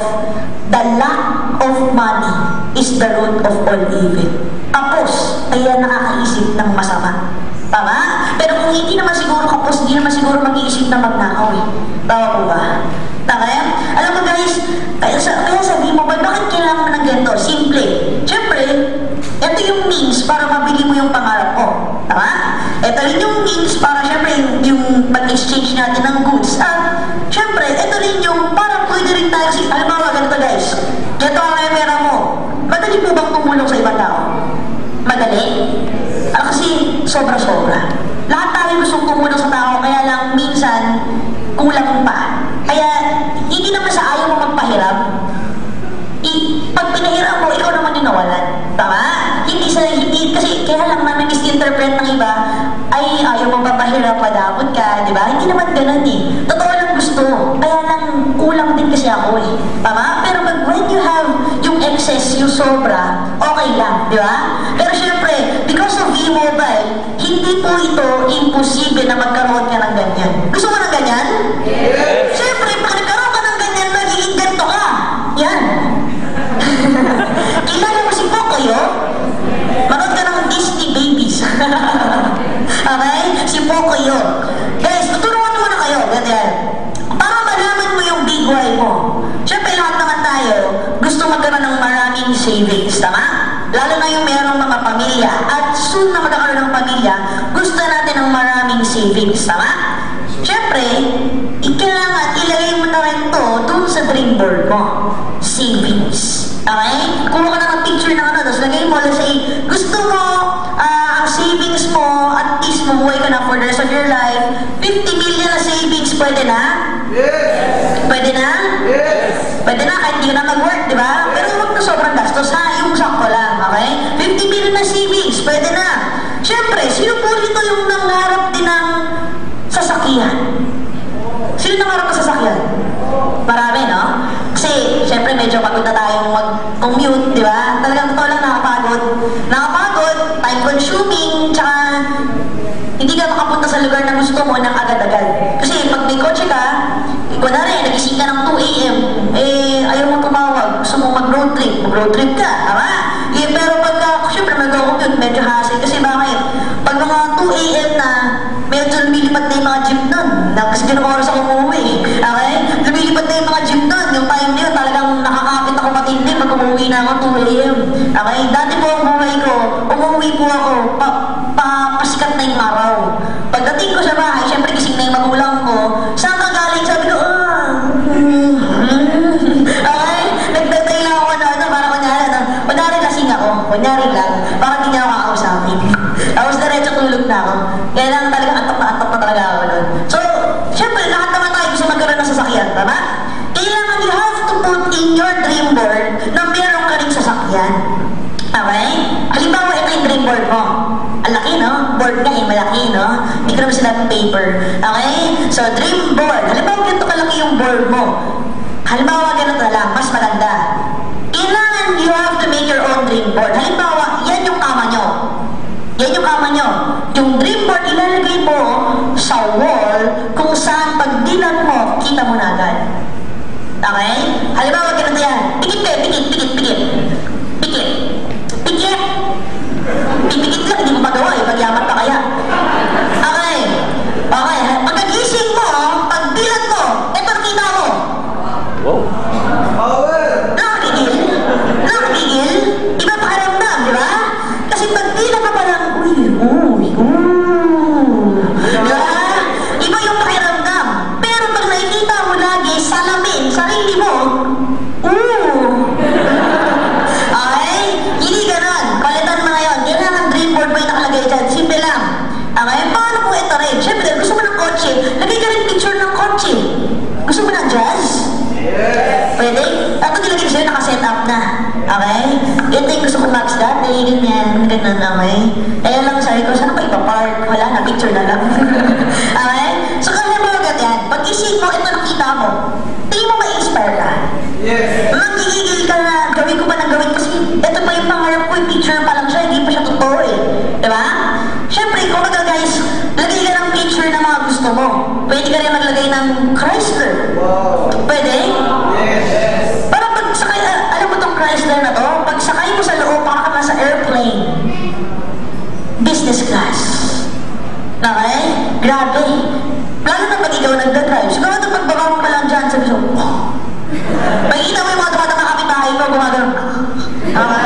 the lack of money is the root of all evil. Tapos, kaya nakakaisip ng masama. Tama? Pero kung hindi naman siguro kapos, hindi naman siguro mag-iisip na magnakaw eh. Tama po ba? Tama yan? Alam mo guys, kaya sabihin mo, bakit kailangan mo ng ganito? Simple. Siyempre, ito yung means para mabili mo yung pangarap mo. Tama? Ito rin yung means para siyempre yung pag-exchange natin ng goods. At siyempre, ito rin yung para pwede rin tayo, alam mo ba, ganito guys, ganito ang pera mo. Madali po bang tumulong sa ibang tao? Madali? Kasi sobra-sobra. Lahat tayo gustong tumulong sa tao, kaya lang minsan kulang pa. Kaya hindi naman sa ayaw mo magpahiram. Pag pinahiram mo, ikaw naman yung nawalan. Tama? Hindi kasi kaya lang na misinterpret ng iba, ay ayaw mo papahiram, madamot ka, di ba? Hindi naman ganun eh. Totoo lang gusto. Kaya lang kulang din kasi ako eh. Tama? Pero when you have yung excess, yung sobra, okay lang, di ba? Pero syempre, because of V-Mobile, hindi po ito imposible na magkaroon ka ng ganyan. Gusto mo ng ganyan? Yes! Syempre, pag nagkaroon ka ng ganyan, magiging ganito ka. Yan. Kilala mo si Pocoyo? Manood ka ng Disney Babies. Okay? Si Pocoyo. Guys, tuturuan mo na kayo. Ganyan. Para malaman mo yung big why mo. Siyempre, lahat naman tayo gusto magkaroon ng maraming savings. Tama? Lalo na yung mayroong mga pamilya. At soon na magkakaroon ng pamilya, gusto natin ng maraming savings. Tama? Siyempre, kailangan ilagay mo na rin to doon sa dream board mo. Savings. Okay? Kumuha ka na ng picture ng ano, tapos lagay mo, let's say, gusto mo, ang savings mo, at least mabuhay ka na for the rest of your life, 50 million na savings, pwede na? Yes! Pwede na? Yes! Pwede na, kahit di ka na mag-work, di ba? Pero huwag na sobrang gastos, ha? Yung sakto lang, okay? 50 million na savings, pwede na. Siyempre, sino po dito yung nangarap din ng sasakyan? Sino nangarap ng sasakyan? Marami, no? Kasi, syempre, medyo pagod na tayong mag-commute, di ba? Talagang totoo lang nakapagod. Nakapagod, time-consuming, tsaka hindi ka makapunta sa lugar na gusto mo ng agad-agad. Kasi pag may kotse ka, kunwari, nagising ka ng 2 a.m., ayaw mo tumawag, gusto mo mag-road trip ka, tama? Pero pagka, syempre, mag-commute, medyo hassle. Kasi bakit? Pag mga 2 a.m. na, medyo lumilipat na yung mga jeep nun. Kasi ganun oras ako umuwi. Okay? Lumilipat na yung mga jeep nun. Yung time na yun, talagang nakakapit ako matindi pag umuwi na ako 2 a.m. Okay? Dati po ang buhay ko, umuwi po ako, pasikat na yung araw. Pagdating ko sa bahay, syempre gising na yung magulang ko. Saan ka galing? Sabi ko, okay? Nagdatay lang ako na, para kunyari, kunyari lang, baka di niya ako kakausapin. Tapos diretso tulog na ako. Kaya lang talaga antok na talaga ako nun. So, syempre, lahat naman tayo gusto magkaroon ng sasakyan, tama? Kailangan you have to put in your dream board na meron ka rin sasakyan. Okay? Halimbawa, ito yung dream board mo. Ang laki, no? Board nga, malaki, no? Hindi ko naman sinabing paper. Okay? So, dream board. Halimbawa, ganito kalaki yung board mo. Halimbawa, ganito na lang. Mas maganda. Kailangan you have to make your own dream board. Halimbawa, yan yung kama nyo. Yan yung kama nyo. Yung dream board, ilalagay mo sa wall kung saan pag dinan mo, kita mo na agad. Okay? Halimbawa, ganito yan. Pikit kayo, pikit. Pipikit lang, hindi mo magawa eh. Pagyaman pa kaya. Okay. Pagkagising mo, pag dinan mo, eto nakita mo. Wow. Nakakigil. Iba pakiramdam, di ba? Kasi pag dinan ka pa lang, diba? Iba yung pakiramdam. Pero pag nakikita mo lagi, salamin, sarili mo, okay? Hindi ganon. Palitan mo ngayon. Kailangan dream board mo yung nakalagay dyan. Simple lang. Okay? Paano kung ito rin? Siyempre, gusto mo ng kotse, lagay ka rin picture ng kotse. Gusto mo ng jazz? Pwede? Ako nilagay sa'yo, nakaset up na. Okay? Ito yung gusto ko max dati. Ganyan. Ganun, okay? Kaya lang sabi ko, saan pa ipapark? Wala na, picture na lang. Okay? So, kasi mo agad yan. Pag isip mo, ito nakita mo. Tingin mo ma-inspire ka. Yes. Magigigil ka na, gawin ko ba ng gawin? Kasi ito pa yung pangarap ko, yung picture pa lang siya, hindi pa siya totoo eh. Diba? Siyempre, kung baga guys, lagay ka ng picture na mga gusto mo. Pwede ka rin maglagay ng Chrysler. Wow. Pwede? Yes. Para pag sakay, alam mo tong Chrysler na to, pag sakay mo sa loob, para ka nasa airplane. Business class. Okay? Grabe. Lalo na pag ikaw nagdadrive. Siguro ito pagbaba mo pa lang dyan, sabi mo, pagkita mo yung mga tumatang kapitbahay mo, gumagano. Okay?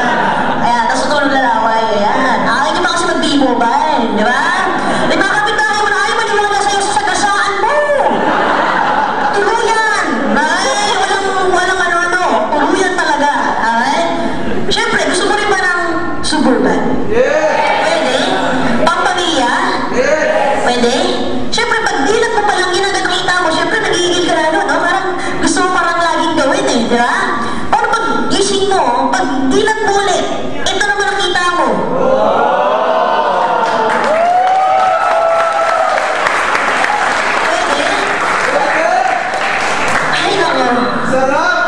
Ayan, tapos tutulog lalaway. Ayan. Ayaw nyo ba kasi mag-B-mobile? Di ba? Di ba kapitbahay mo na ayaw maniwala sa'yo sa sagasaan mo? Tuluyan! Ay, walang ano-ano. Tuluyan talaga. Okay? Siyempre, gusto mo rin ba ng suburban? Yeah! Pwede? Pampamilya? Yeah! Pwede? Siyempre, pag dilat mo palang yun ang nakita mo, siyempre, nagigil ka na, no? Parang gusto mo parang laging gawin eh, di ba? Paano pag gising mo, pag dilat mo ulit, ito naman nakita mo. Pwede? Ay, nako. Sarap!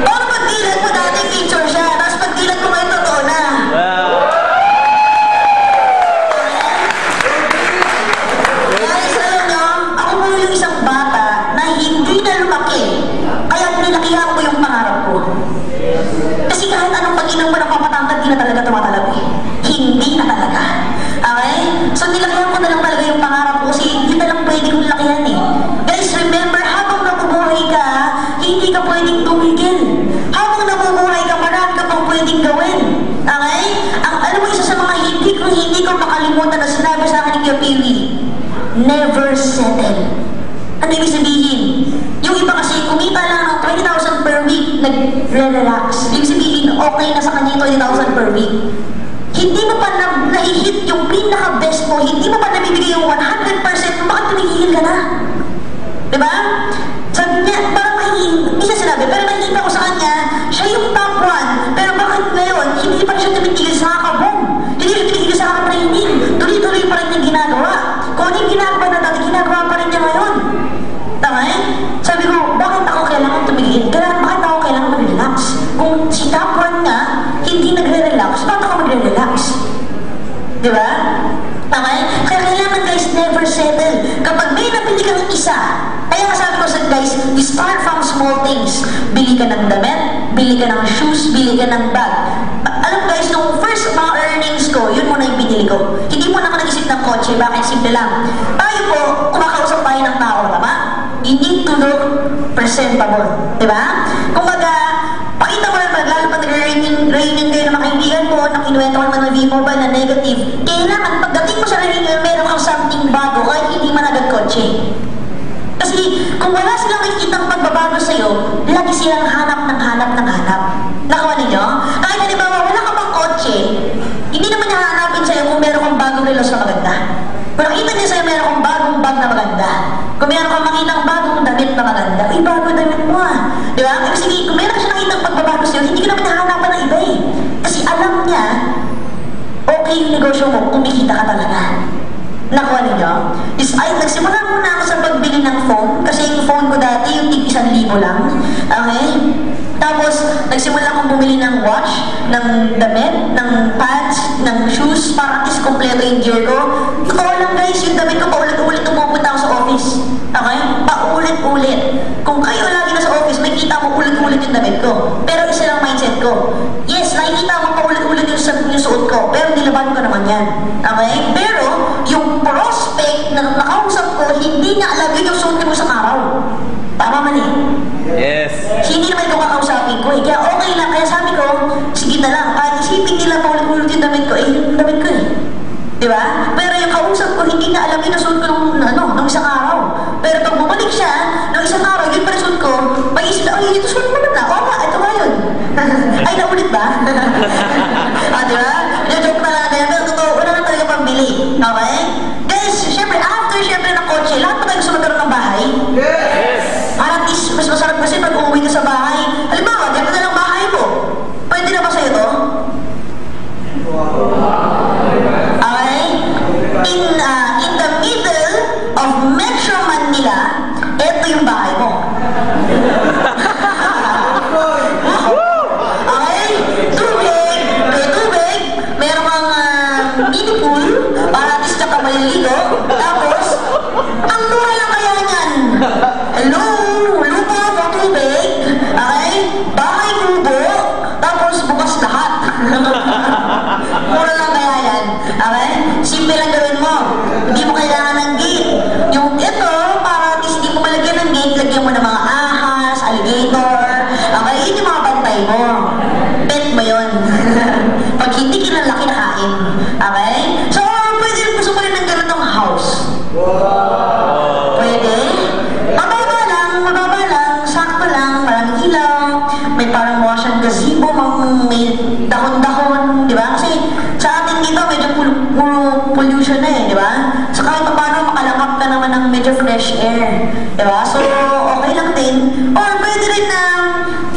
Paano pag dilat mo dati picture siya, tapos pag dilat mo ngayon totoo na? Guys, alam nyo, ako po yung isang bata na hindi na lumaki. Kaya nilakihan ko yung pangarap ko. Kasi kahit anong pag-inom mo ng papatangkad, di na talaga tumatalab eh. Hindi na talaga. Okay? So nilakihan ko na lang talaga yung pangarap ko kasi hindi na lang pwede kong lakihan eh. Guys, remember, habang nabubuhay ka, hindi ka pwedeng tumigil. Habang nabubuhay ka, marami ka pang pwedeng gawin. Okay? Alam mo, isa sa mga hindi ko makalimutan na sinabi sa akin ni Kuya Piwi, never settle. Ano ibig sabihin? Yung iba kasi kumita lang ng 20,000 per week, nag-relax. Ibig sabihin, okay na sa kanya yung 20,000 per week. Hindi mo pa na-hit yung pinaka-best mo, hindi mo pa nabibigay yung 100%, bakit tumigil ka na? Diba? Sabi niya, parang hindi siya sinabi, pero nakikita ko sa kanya, siya yung top 1, pero bakit ngayon, hindi pa siya tumitigil sa kakabong? Hindi siya tumitigil sa kakatraining. Tuloy-tuloy pa rin yung ginagawa. Kung ano yung ginagawa na dati, ginagawa pa rin niya ngayon. Tama eh? Sabi ko, bakit ako kailangan tumigil? Bakit ako kailangan mag-relax? Kung si top 1 nga, hindi nagre-relax, bakit ako magre-relax? Diba? Okay? Kaya kailangan guys, never settle. Kapag may nabili kang isa, kaya sabi ko sa guys, you start from small things. Bili ka ng damit, bili ka ng shoes, bili ka ng bag. Alam guys, nung first mga earnings ko, yun muna yung binili ko. Hindi mo na ako nag-isip ng kotse, bakit simple lang. Tayo po, kumakausap tayo ng tao, tama? You need to look presentable. Diba? Kung baga, pakita mo naman, lalo pa nag-reunion kayo ng mga kaibigan mo, nakinuwento ko naman ng V-Mobile na negative, kailangan pagdating mo sa reunion, meron kang something bago kahit hindi man agad kotse. Kasi kung wala silang nakikitang pagbabago sa'yo, lagi silang hanap ng hanap ng hanap. Nakawa ninyo? relos na maganda. Kung nakita niya sa'yo meron kang bagong bag na maganda, kung meron kang makitang bagong damit na maganda, ay bagong damit mo ah. Di ba? Kasi kung meron ka siya nakitang pagbabago sa'yo, hindi ka naman nahahanapan ng iba eh. Kasi alam niya, okay yung negosyo mo, kumikita ka talaga. Nakuha ninyo? Is ay, nagsimula muna ako sa pagbili ng phone, kasi yung phone ko dati, yung tig 1,000 lang. Okay? Tapos, nagsimula akong bumili ng watch, ng damit, ng pads, ng shoes, para at least kompleto yung gear ko. Totoo lang guys, yung damit ko paulit-ulit pupunta ako sa office. Okay? Paulit-ulit. Kung kayo lagi na sa office, may kita mo ulit-ulit yung damit ko. Pero isa lang mindset ko. Yes, nakikita mo paulit-ulit yung suot ko, pero nilaban ko naman yan. Okay? Pero, yung prospect na nakausap ko, hindi niya alam yun yung suot ko sa araw. Tama man eh. Yes. Hindi naman ito kakausapin ko eh. Kaya okay lang. Kaya sabi ko, sige na lang. Kahit isipin nila paulit-ulit yung damit ko, yung damit ko eh. Di ba? Pero yung kausap ko, hindi na alam yun ang suot ko nung isang araw. Pero pag bumalik siya, nung isang araw, yun pa rin suot ko, mag-isip na, ay, ito suot mo na. Oo nga, ito nga yun. Ay, naulit ba? Di ba? Joke na lang din. Pero totoo, una na talaga pambili. Okay? Guys, syempre, after ng kotse, lahat pa tayo gusto magkaroon ng bahay. Yes. Para at least, mas masarap kasi pag umuwi ka sa bahay. Halimbawa, ganda na lang bahay mo. Pwede na ba sa'yo to? Okay? In the middle of Metro Manila, ito yung bahay mo. Okay? Tubig, meron kang mini pool, para at least ka maliligo. Tapos, ang mura lang kaya niyan. Hello? Lupa mo tubig. Okay? Bahay kubo. Tapos bukas lahat. Mura lang kaya yan. Okay? Simple lang gawin mo. Hindi mo kailangan ng gate. Yung ito, para at least hindi mo malagyan ng gate, lagyan mo ng mga ahas, alligator. Okay? Yun yung mga bantay mo. Pet mo yun. Pag hindi kinalaki na kain. Okay? So, pwede rin gusto mo rin ng ganitong house. Pwede? Mababa lang, sakto lang, maraming ilaw, may parang Russian gazebo, may dahon-dahon, di ba? Kasi sa atin dito, medyo puro pollution na eh, di ba? So kahit paano makalangap ka naman ng medyo fresh air, di ba? So, okay lang din. Or pwede rin na,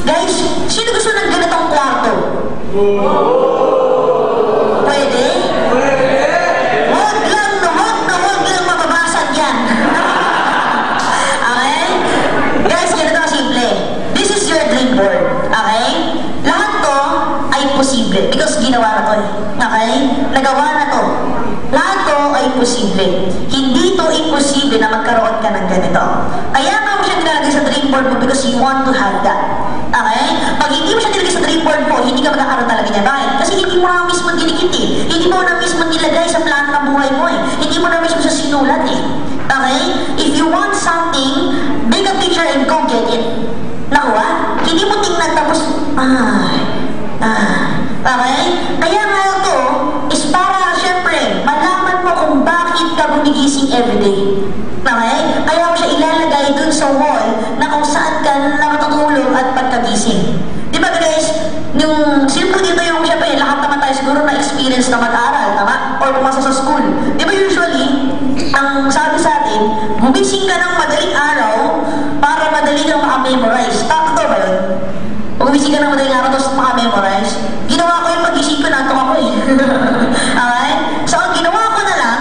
guys, sino gusto ng ganitong kwarto? Pwede? Huwag lang mababasag yan. Okay? Guys, ganito ka simple. This is your dream board. Okay? Lahat to ay posible because ginawa na to eh. Okay? Nagawa na to. Lahat to ay posible. Hindi to imposible na magkaroon ka ng ganito. Kaya nga mo siya nilalagay sa dream board mo because you want to have that. Okay? Pag hindi mo siya nilagay sa dream board mo, hindi ka magkakaroon talaga niya. Bakit? Kasi hindi mo na mismo dinikit eh. Hindi mo na mismo nilagay sa plano ng buhay mo eh. Hindi mo na mismo siya sinulat eh. Okay? If you want something, make a picture and go get it. Nakuha? Hindi mo tingnan tapos, okay? Kaya nga ito is para, syempre, malaman mo kung bakit ka gumigising everyday. Okay? Kaya mo siya ilalagay dun sa wall na kung saan ka nakatutulog at pagkagising. Di ba guys, yung simple dito yung syempre, lahat naman tayo siguro na-experience na mag-aaral, tama? Or pumasa sa school. Di ba usually, ang sabi sa atin, gumising ka ng madaling araw para madali kang maka-memorize. Takto ba yun? Kung gumising ka ng madaling araw tapos maka-memorize, ginawa ko yung pag-ising ko, nantok ako eh. Okay? So, ang ginawa ko na lang,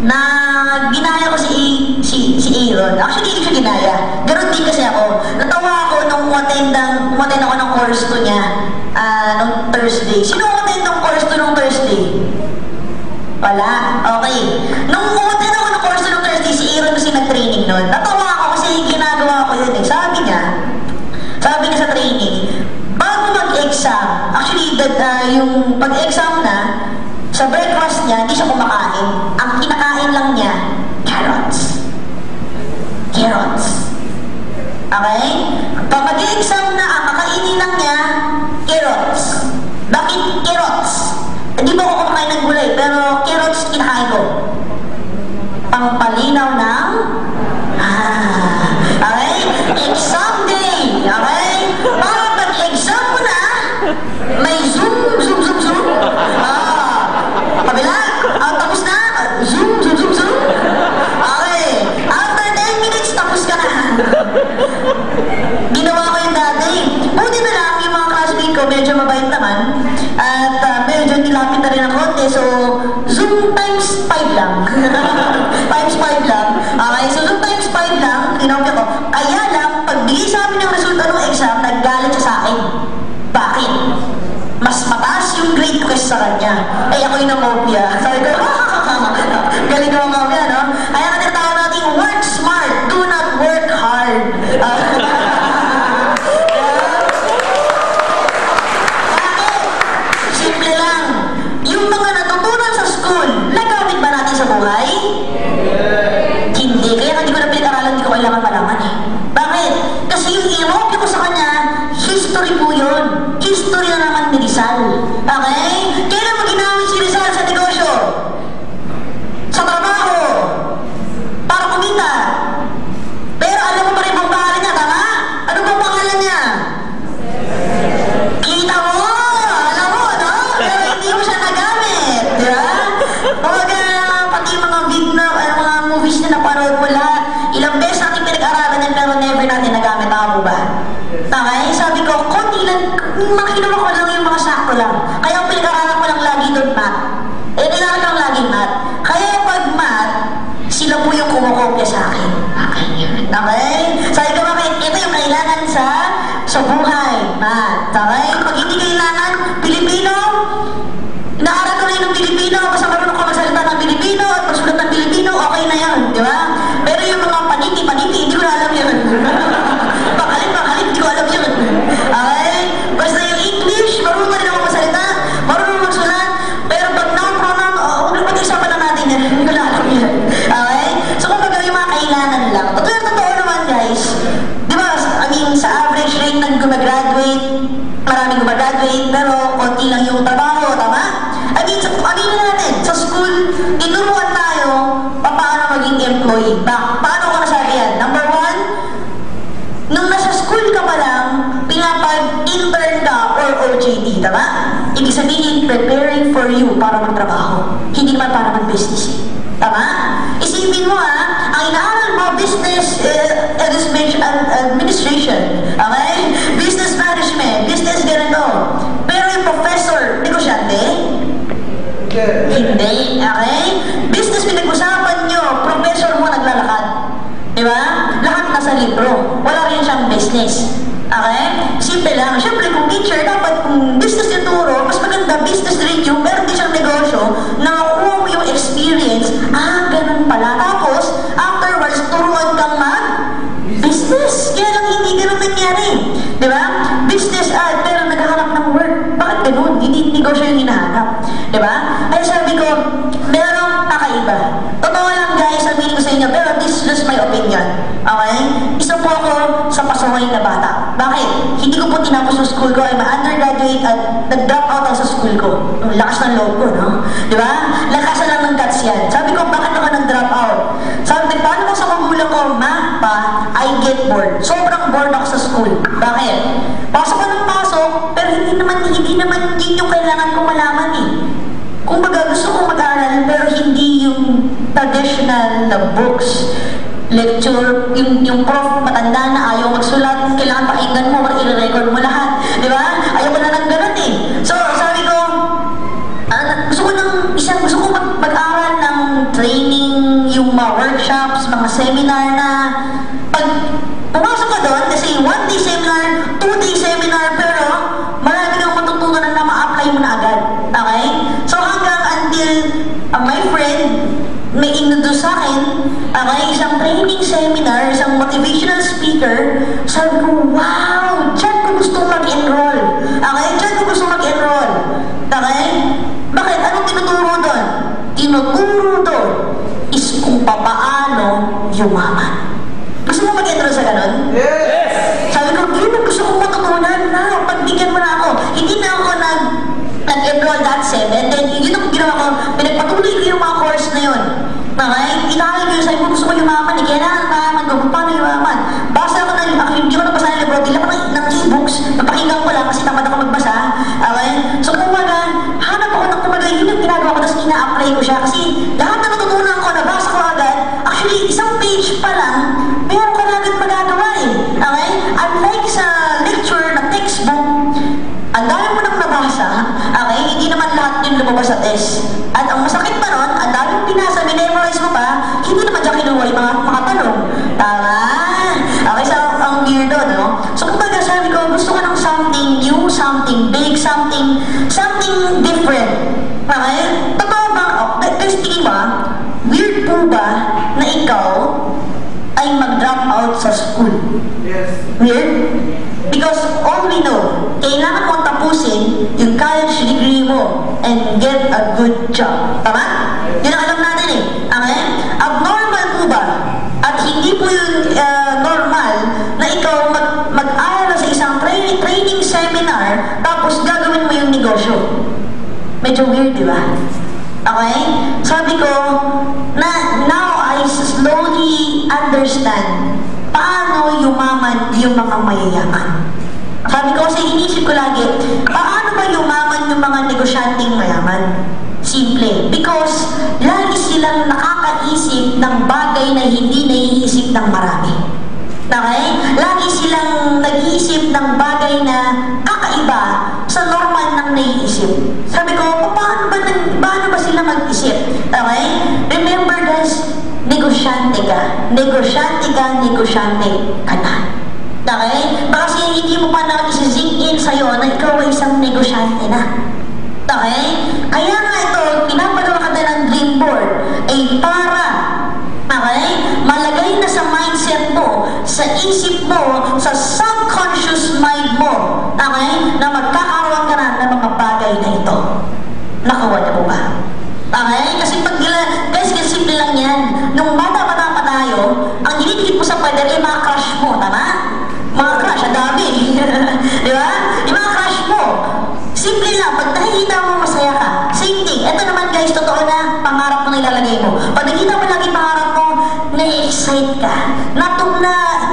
na ginaya ko si Aaron. Actually, hindi siya ginaya. Ganon din kasi ako. Natawa ako nung umattend ako ng course to niya nung Thursday. Sino umattend ng course to nung Thursday? Wala. Okay. Nung umattend ako ng course to nung Thursday, si Aaron kasi nag-training nun. Natawa ako kasi ginagawa ko yun eh. Sabi niya sa training, bago mag-exam, actually, yung pag-exam na, sa breakfast niya, hindi siya kumakain. Ang kinakain lang niya, carrots. Carrots. Okay? Pag mag-exam na, ang kakainin lang niya, carrots. Bakit carrots? Hindi ba ako kumakain ng gulay, pero carrots kinakain ko. Pangpalinaw ng okay? Exam day. Okay? Para pag-exam mo na, may zoom. Kabila, tapos mabait naman. At medyo nilapit na rin ang konti. So, Zoom times 5 lang. Times 5 lang. Okay, so Zoom times 5 lang. Tinawag ko. Kaya lang, pagbigay sa amin ng resulta ng exam, naggalit siya sa akin. Bakit? Mas mataas yung grade ko kaysa sa kanya. Eh, ako yung namopia. Sabi ko, galing ko mamopia, no? Kaya katitawag natin, work smart, do not work hard. Bakit? Simple lang. Yung mga natutunan sa school, nagamit ba natin sa buhay? Hindi. Kaya hindi ko na pinag-aralan, hindi ko kailangan malaman eh. Bakit? Kasi yung inopia ko sa kanya, history po yun. History na naman ni Rizal. Okay? Kailan mo ginamit si Rizal sa negosyo? Sa trabaho? Para kumita? Pero alam mo pa rin ang pangalan niya, tama? Ano bang pangalan niya? Kita mo! Alam mo, no? Pero hindi mo siya nagamit. Di ba? Kumbaga, pati mga mga movies na napanood mo lahat, ilang beses natin pinag-aralan yan pero never natin nagamit. Tama mo ba? Okay? Sabi ko, konti lang, makinuha ko lang yung mga sakto lang. Kaya ang pinag-aralan ko lang lagi doon, math. Eh, kailangan lang lagi math. Kaya pag math, sila po yung kumukopya sa akin. Okay? Sabi ko, bakit? Ito yung kailangan sa buhay, math. Okay? Pag hindi kailangan, Pilipino, naaral ko rin ng Pilipino, basta marunong ko magsalita ng Pilipino at magsulat ng Pilipino, okay na yan, di ba? Pero yung mga paniti, hindi ko na alam yun. Pakalit, hindi ko alam yun. Okay? Basta yung English, marunong rin ako magsalita, marunong magsulat, pero pag non-pronoun, pag-isapan na natin yan, hindi ko na alam yun. Okay? So kung yung mga kailangan lang. Totoo naman guys, di ba, sa average rate ng gumagraduate, maraming gumagraduate, pero konti lang yung trabaho, tama? Aminin natin, sa school, tinuruan tayo paano maging employee. Paano ko nasabi yan? Number 1, nung nasa school ka pa lang, pinapag-intern ka or OJT, tama? Ibig sabihin, preparing for you para magtrabaho. Hindi naman para mag-business. Tama? Isipin mo ang inaaral mo, business administration, okay? Business management, business ganito. Pero yung professor, negosyante? Hindi, okay? Business pinag-usapan nyo, professor mo naglalakad. Di ba? Lahat nasa libro. Wala rin siyang business. Okay? Simple lang. Siyempre, kung teacher, dapat kung business yung turo, mas maganda business review, pero hindi siyang negosyo, nakuha mo yung experience, ganun pala. Tapos, afterwards, turuan kang business. Kaya lang hindi ganun nangyari. Di ba? Business pero naghahanap ng work. Bakit ganun? Hindi negosyo yung hinahanap. Di ba? Kaya sabi ko, merong kakaiba. Totoo lang guys, sabihin ko sa inyo, pero this is just my opinion. Okay? Isa po ako sa pasaway na bata. Bakit? Hindi ko po tinapos yung school ko. I'm undergraduate at nag-drop out ako sa school ko. Ang lakas ng loob ko, no? Di ba? Lakasan lang ng guts yan. Sabi ko, bakit ako nag-drop out? Sabi ko, paano ko sa magulang ko, I get bored. Sobrang bored ako sa school. Bakit? Pasok ko ng pasok, pero hindi naman din yung kailangan ko malaman eh. Kung baga gusto kong mag-aaral, pero hindi yung traditional na books. Lecture, yung prof matanda na ayaw magsulat, kailangan pakinggan mo, i-record mo lahat. Di ba? Ayaw ko na ng ganun eh. So, sabi ko, gusto ko mag-aral ng training, yung mga workshops, mga seminar na pag pumasok ka doon, kasi 1-day seminar, 2-day seminar, pero marami kang matutunan na ma-apply mo na agad. Okay? So hanggang until my friend may introduce sa akin, isang training seminar, isang motivational speaker, sabi ko, wow, dyan ko gusto mag-enroll. Okay? Dyan ko gusto mag-enroll. Okay? Bakit? Anong tinuturo doon? Tinuturo doon is kung paano yumaman. Gusto mo mag-enroll sa ganun? Yes! Sabi ko, yun ang gusto kong matutunan na. Pagbigyan mo na ako. Hindi na ako nag-enroll that sem. And then, yun ang ginawa ko. Pinagpatuloy ko yung mga course na yun. Okay? Inahal ko yun. Sabi ko, gusto ko yumaman. Kailangan malaman ko kung paano yumaman. Basa ako hindi ko nabasa ng libro. Dila ko ng e-books. Napakinggan ko lang kasi tamad ako magbasa. Okay? So, kumaga, hanap ako ng kumaga. Yun yung ginagawa ko. Tapos ina-apply ko siya. Kasi lahat na natutunan ko, nabasa ko agad. Actually, isang page pa lang, meron ka na agad magagawa eh. Okay? Unlike sa lecture na textbook, ang dami mo ng Okay? Hindi naman lahat yung lumabas sa test. At ang masakit pa nun, ang daming pinasa, minemorize mo pa, hindi naman dyan kinuha yung mga tanong. Tama? Okay, so ang weirdo, no? So kumbaga sabi ko, gusto ko ng something new, something big, something different. Okay? Totoo ba? Guys, tingin mo, weird po ba na ikaw ay mag-drop out sa school? Yes. Weird? Because all we know, kailangan mong tapusin yung college degree mo and get a good job. Tama? Yun ang alam natin eh. Okay? Abnormal po ba? At hindi po yun normal na ikaw mag-aral sa isang training seminar tapos gagawin mo yung negosyo. Medyo weird, di ba? Okay? Sabi ko, now I slowly understand paano yumaman yung mga mayayaman. Sabi ko kasi inisip ko lagi, paano ba yumaman yung mga negosyanteng mayaman? Simple. Because lagi silang nakakaisip ng bagay na hindi naiisip ng marami. Okay? Lagi silang nag-iisip ng bagay na kakaiba sa normal ng naiisip. Sabi ko, paano ba sila mag-isip? Okay? Remember guys, negosyante ka. Negosyante ka na. Okay? Baka kasi hindi mo pa na-zing in sa'yo na ikaw ay isang negosyante na. Okay? Kaya nga ito, pinapagawa ka na ng dream board ay para, okay, malagay na sa mindset mo, sa isip mo, sa subconscious mind mo, okay, na magkakaroon ka na ng mga bagay na ito. Nakuha niyo po ba? Okay? Kasi pag guys, simple lang yan. Nung bata-bata pa tayo, ang dinidikit mo sa pader ay mga crush mo, tama? Mga crush, ang dami. Di ba? Yung mga crush mo, simple lang, pag nakikita mo masaya ka, same thing. Ito naman guys, totoo na, pangarap mo na ilalagay mo. Pag nakita mo lagi pangarap mo, na-excite ka, na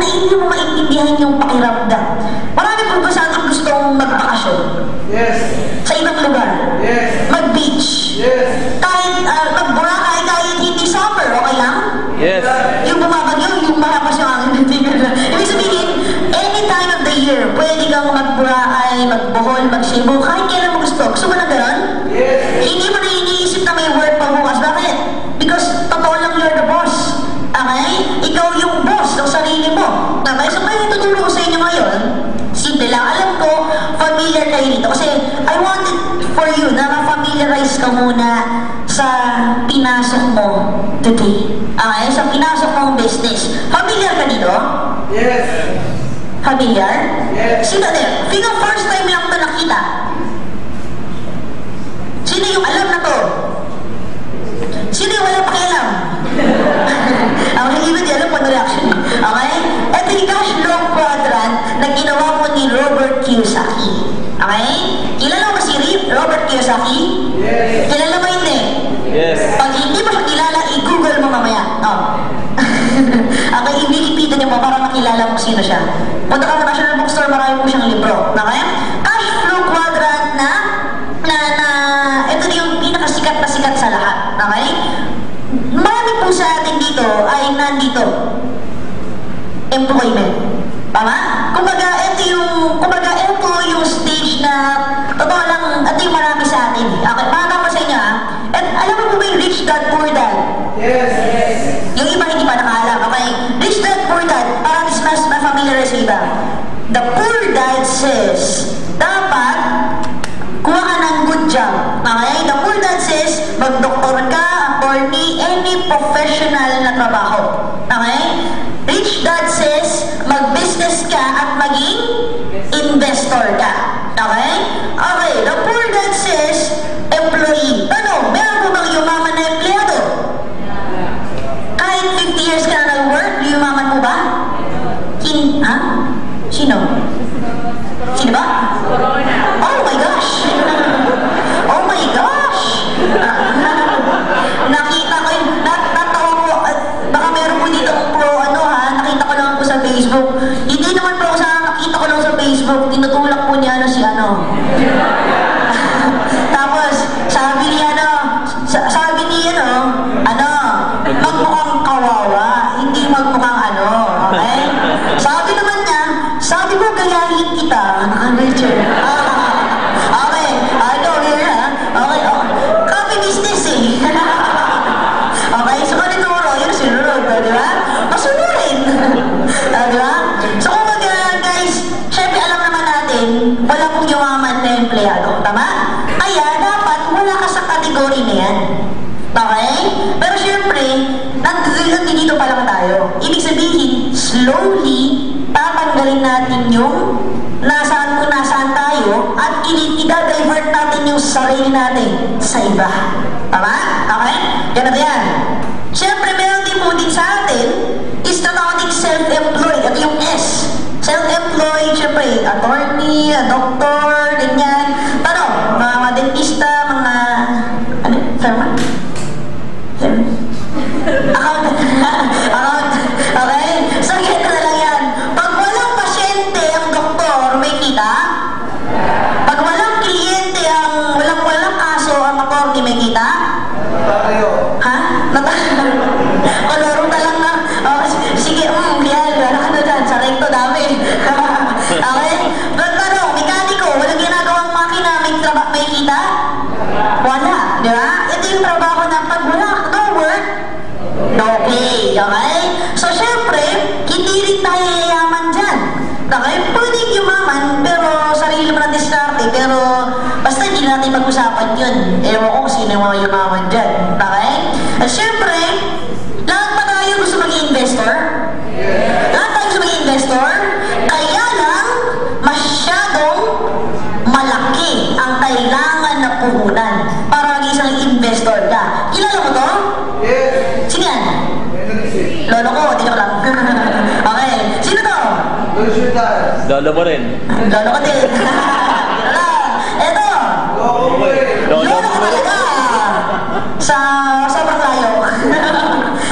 hindi mo maintindihan yung pakiramdam. Marami po ba sa ating gustong magbakasyon? Yes. Sa ibang lugar? Yes. Mag-beach? Yes. Kahit mag-Boracay, kahit hindi summer, okay lang? Yes. Yung bumabagyo, yung malakas yung angin. Ibig sabihin, any time of the year, pwede kang mag-Boracay, mag-Bohol, mag-Cebu, kahit kailan mo gusto. Gusto mo na gano'n? Yes. Hindi mo na iniisip na may work pa bukas. Bakit? Because totoo lang you're the boss. Okay? Ikaw yung boss ng sarili mo. Okay? So, kaya tutulong ko sa inyo ngayon, simple lang. Alam ko, familiar kayo dito. Kasi, I wanted for you na ma-familiarize ka muna sa pinasok mo today. Okay? Sa pinasok mong business. Familiar ka dito? Yes. Familiar? Yes. Sino din? Fino first time lang ito nakita. Sino yung alam na to? Sino yung wala pakialam? Okay, even di alam paano reaction. Okay? Ito yung cash flow quadrant na ginawa mo ni Robert Kiyosaki. Okay? Kilala mo si Robert Kiyosaki? Yes. Kilala mo hindi? Yes. Pag hindi mo siya kilala, i-google mo mamaya. Oh. Okay, i-Wikipedia niyo mo para makilala mo sino siya. Punta ka sa National Bookstore, marami po siyang libro. Okay? Cash flow quadrant na ito yung pinakasikat na sikat sa lahat. Okay? Marami po sa atin dito ay nandito. Employment. Tama? Kumbaga, ito yung stage na totoo lang, ito yung marami sa atin. Okay, pakita ko sa inyo ha. At alam mo po ba yung rich dad, poor dad? Yes. Yes. Yung iba hindi pa nakaalam, okay? Rich dad, poor dad, parang is mas familiar sa iba. The poor dad says, dapat kuha ka ng good job. Okay? The poor dad says, mag-doktor ka, attorney, any professional na trabaho. Okay? Rich dad says, mag-business ka at maging investor ka. Okay? Okay, the poor dad says, employee. Ano? Meron po bang yumaman na empleyado? Kahit 50 years ka na nag-work, yumaman mo ba? Ha? Sino? Sino ba? Corona. Oh my gosh! Oh my gosh! Nakita ko yun, natawa ko, baka meron po dito nakita ko lang po sa Facebook. Hindi naman po nakita ko lang sa Facebook, tinutulak po niya si Tapos, sabi ni magmukhang kawawa, hindi magmukhang okay? Sabi naman niya, sabi ko gayahin kita, naka-Richard. Okay, ito, empleyado. Tama? Kaya dapat wala ka sa kategory na yan. Okay? Pero syempre, nandito pa lang tayo. Ibig sabihin, slowly, tatanggalin natin yung nasaan tayo at i-divert natin yung sarili natin sa iba. Tama? Okay? Ganun yan. Siyempre, meron din po din sa atin is na tawag self-employed. At yung S. Self-employed, siyempre, attorney, doktor, ganyan. Ano? Mga dentista, mga... Ano? Sermon? Account. Okay? So, ganito na lang yan. Pag walang pasyente ang doktor, may kita? Pag walang kliyente ang walang kaso ang attorney, may kita? Ha? Kolorong na lang na. Oh, sige, real. Wala ka na dyan. Sa recto, dami. Okay? But ano, mekaniko, walang ginagawang makina, may kita? Wala. Di ba? Ito yung trabaho na pag wala, no work, no pay. Okay? So, syempre, hindi rin tayo yayaman dyan. Okay? Pwedeng yumaman, pero sarili mo na diskarte, pero basta hindi natin mag-usapan yun. Ewan ko kung sino yung mga yumaman dyan. Okay? At syempre, lahat pa tayo gusto maging investor? Lahat tayo gusto maging investor? Kaya lang, masyadong malaki ang kailangan na puhunan para maging isang investor ka. Kilala mo to? Yes. Sino yan? Lolo ko, di ko lang. Okay. Sino to? Lolo mo rin. Lolo ko din. Wala. Eto. Lolo ko talaga. Sa sobrang layo.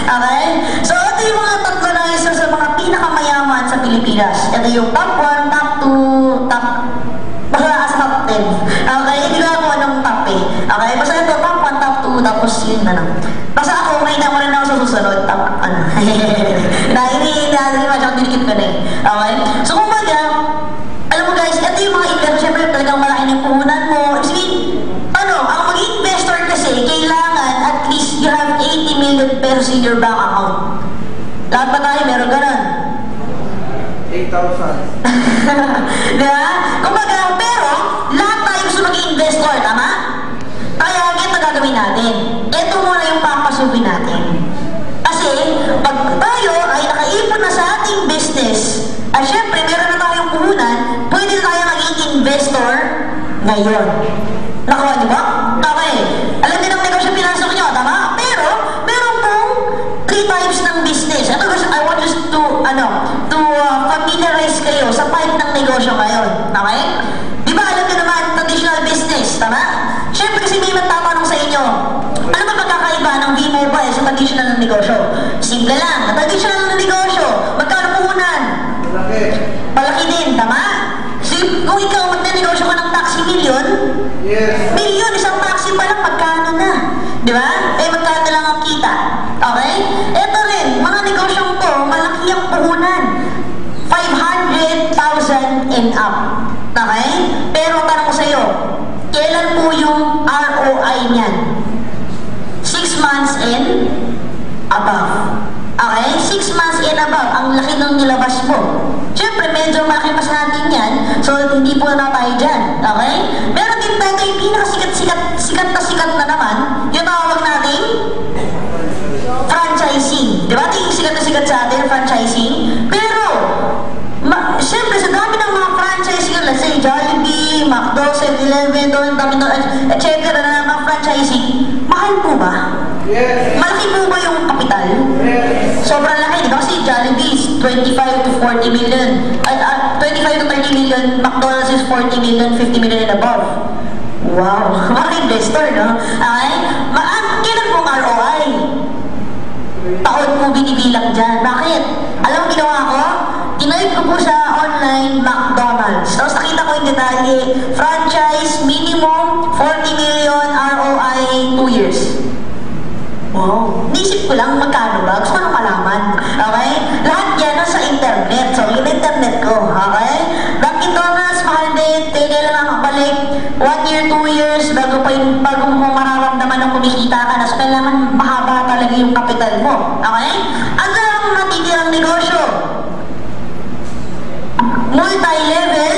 Okay? So, ito yung mga tatlo na isa sa mga pinakamayaman sa Pilipinas. Ito yung top 1, top 2, top... Basta as top 10. Okay? Hindi ko ako anong top eh. Okay? Basta ito, top 1, top 2, tapos yun na lang. Basta ako, may mo rin ako sa susunod. Top, ano? Dahil hindi masyadong dinikit ko na eh. Okay? So, kumbaga, alam mo guys, ito yung mga investor, syempre talagang malaki ng puhunan mo. Ibig ano, ang maging investor kasi, kailangan at least you have 80 million pesos in your bank account. Lahat ba tayo meron ganun? 8,000. Diba? Kumbaga, pero, lahat tayo gusto maging investor, tama? Kaya, ganito gagawin natin. Ito muna yung papasukin natin. Kasi, pag tayo ay nakaipon na sa ating business, at syempre, meron na tayong puhunan, pwede na tayo maging investor ngayon. Nakuha niyo ba? Okay. Alam niyo ng negosyo pinasok niyo, tama? Pero, meron pong 3 types ng business. Ito guys, I want just to, familiarize kayo sa type ng negosyo ngayon. Okay? Di ba alam niyo naman, traditional business, tama? Syempre kasi may magtatanong sa inyo, ano ba pagkakaiba ng V-Mobile sa traditional ng negosyo? Simple lang, na traditional ng negosyo, magkano puhunan? Malaki din, tama? So, kung ikaw magnenegosyo ka ng taxi million, million, isang taxi pa lang, magkano na? Di ba? Eh, magkano lang ang kita. Okay? Ito rin, mga negosyong to, malaki ang puhunan. 500,000 and up. Okay? Pero tanong ko sa'yo, kailan po yung ROI niyan? 6 months and above. Okay? 6 months and above, ang laki nung nilabas mo. Siyempre, medyo malaki pa sa atin yan, so hindi po na tayo dyan. Okay? Meron din tayo yung pinakasikat na naman, yung tawag natin franchising. Di ba? Ito yung sikat na sikat sa atin, franchising. Pero, siyempre, sa dami ng mga franchising, let's say Jollibee, McDo, 7-Eleven, etc. na mga franchising, mahal po ba? Yes. Malaki po ba yung kapital? Yes. Sobrang laki, di ba? Kasi Jollibee is 25 to 40 million. 25 to 30 million, McDonald's is 40 million, 50 million and above. Wow, mga investor, no? Okay? Kailan pong ROI? Taon po binibilang dyan. Bakit? Alam mo ginawa ko? Tinoy ko po sa online McDonald's. Tapos nakita ko yung detalye, franchise, minimum, 40 million, ROI, 2 years. Wow. Nisip ko lang magkano ba? Gusto ko nang malaman. Okay? Lahat yan nasa internet. So, yung internet ko. Okay? McDonald's, mahal din. Kailan lang makabalik. 1 year, 2 years, bago mo mararamdaman ng kumikita ka na. So, kailangan mahaba talaga yung kapital mo. Okay? Ang matitirang negosyo. Multi-level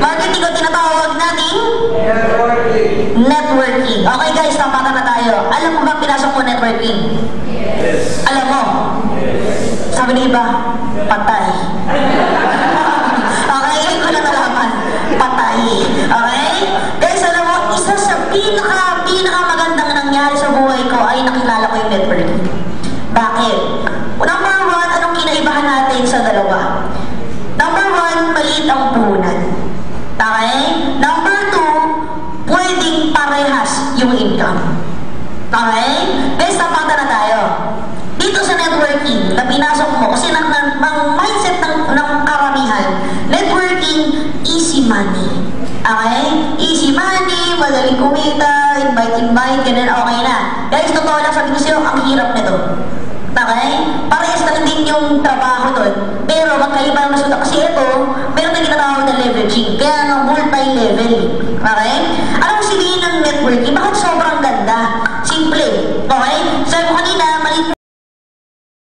marketing o tinatawag nating yung income. Okay? Best tapata na tayo. Dito sa networking, na pinasok mo, kasi ang mindset ng karamihan, networking, easy money. Okay? Easy money, madaling kumita, invite, ganun, okay na. Guys, totoo lang sabi ko sa'yo, ang hirap nito. Okay? Parehas lang din yung trabaho doon. Pero magkaiba ang resulta. Kasi ito, meron na tinatawag na leveraging. Kaya nga multi-level. Okay? Anong sabihin ng networking? Bakit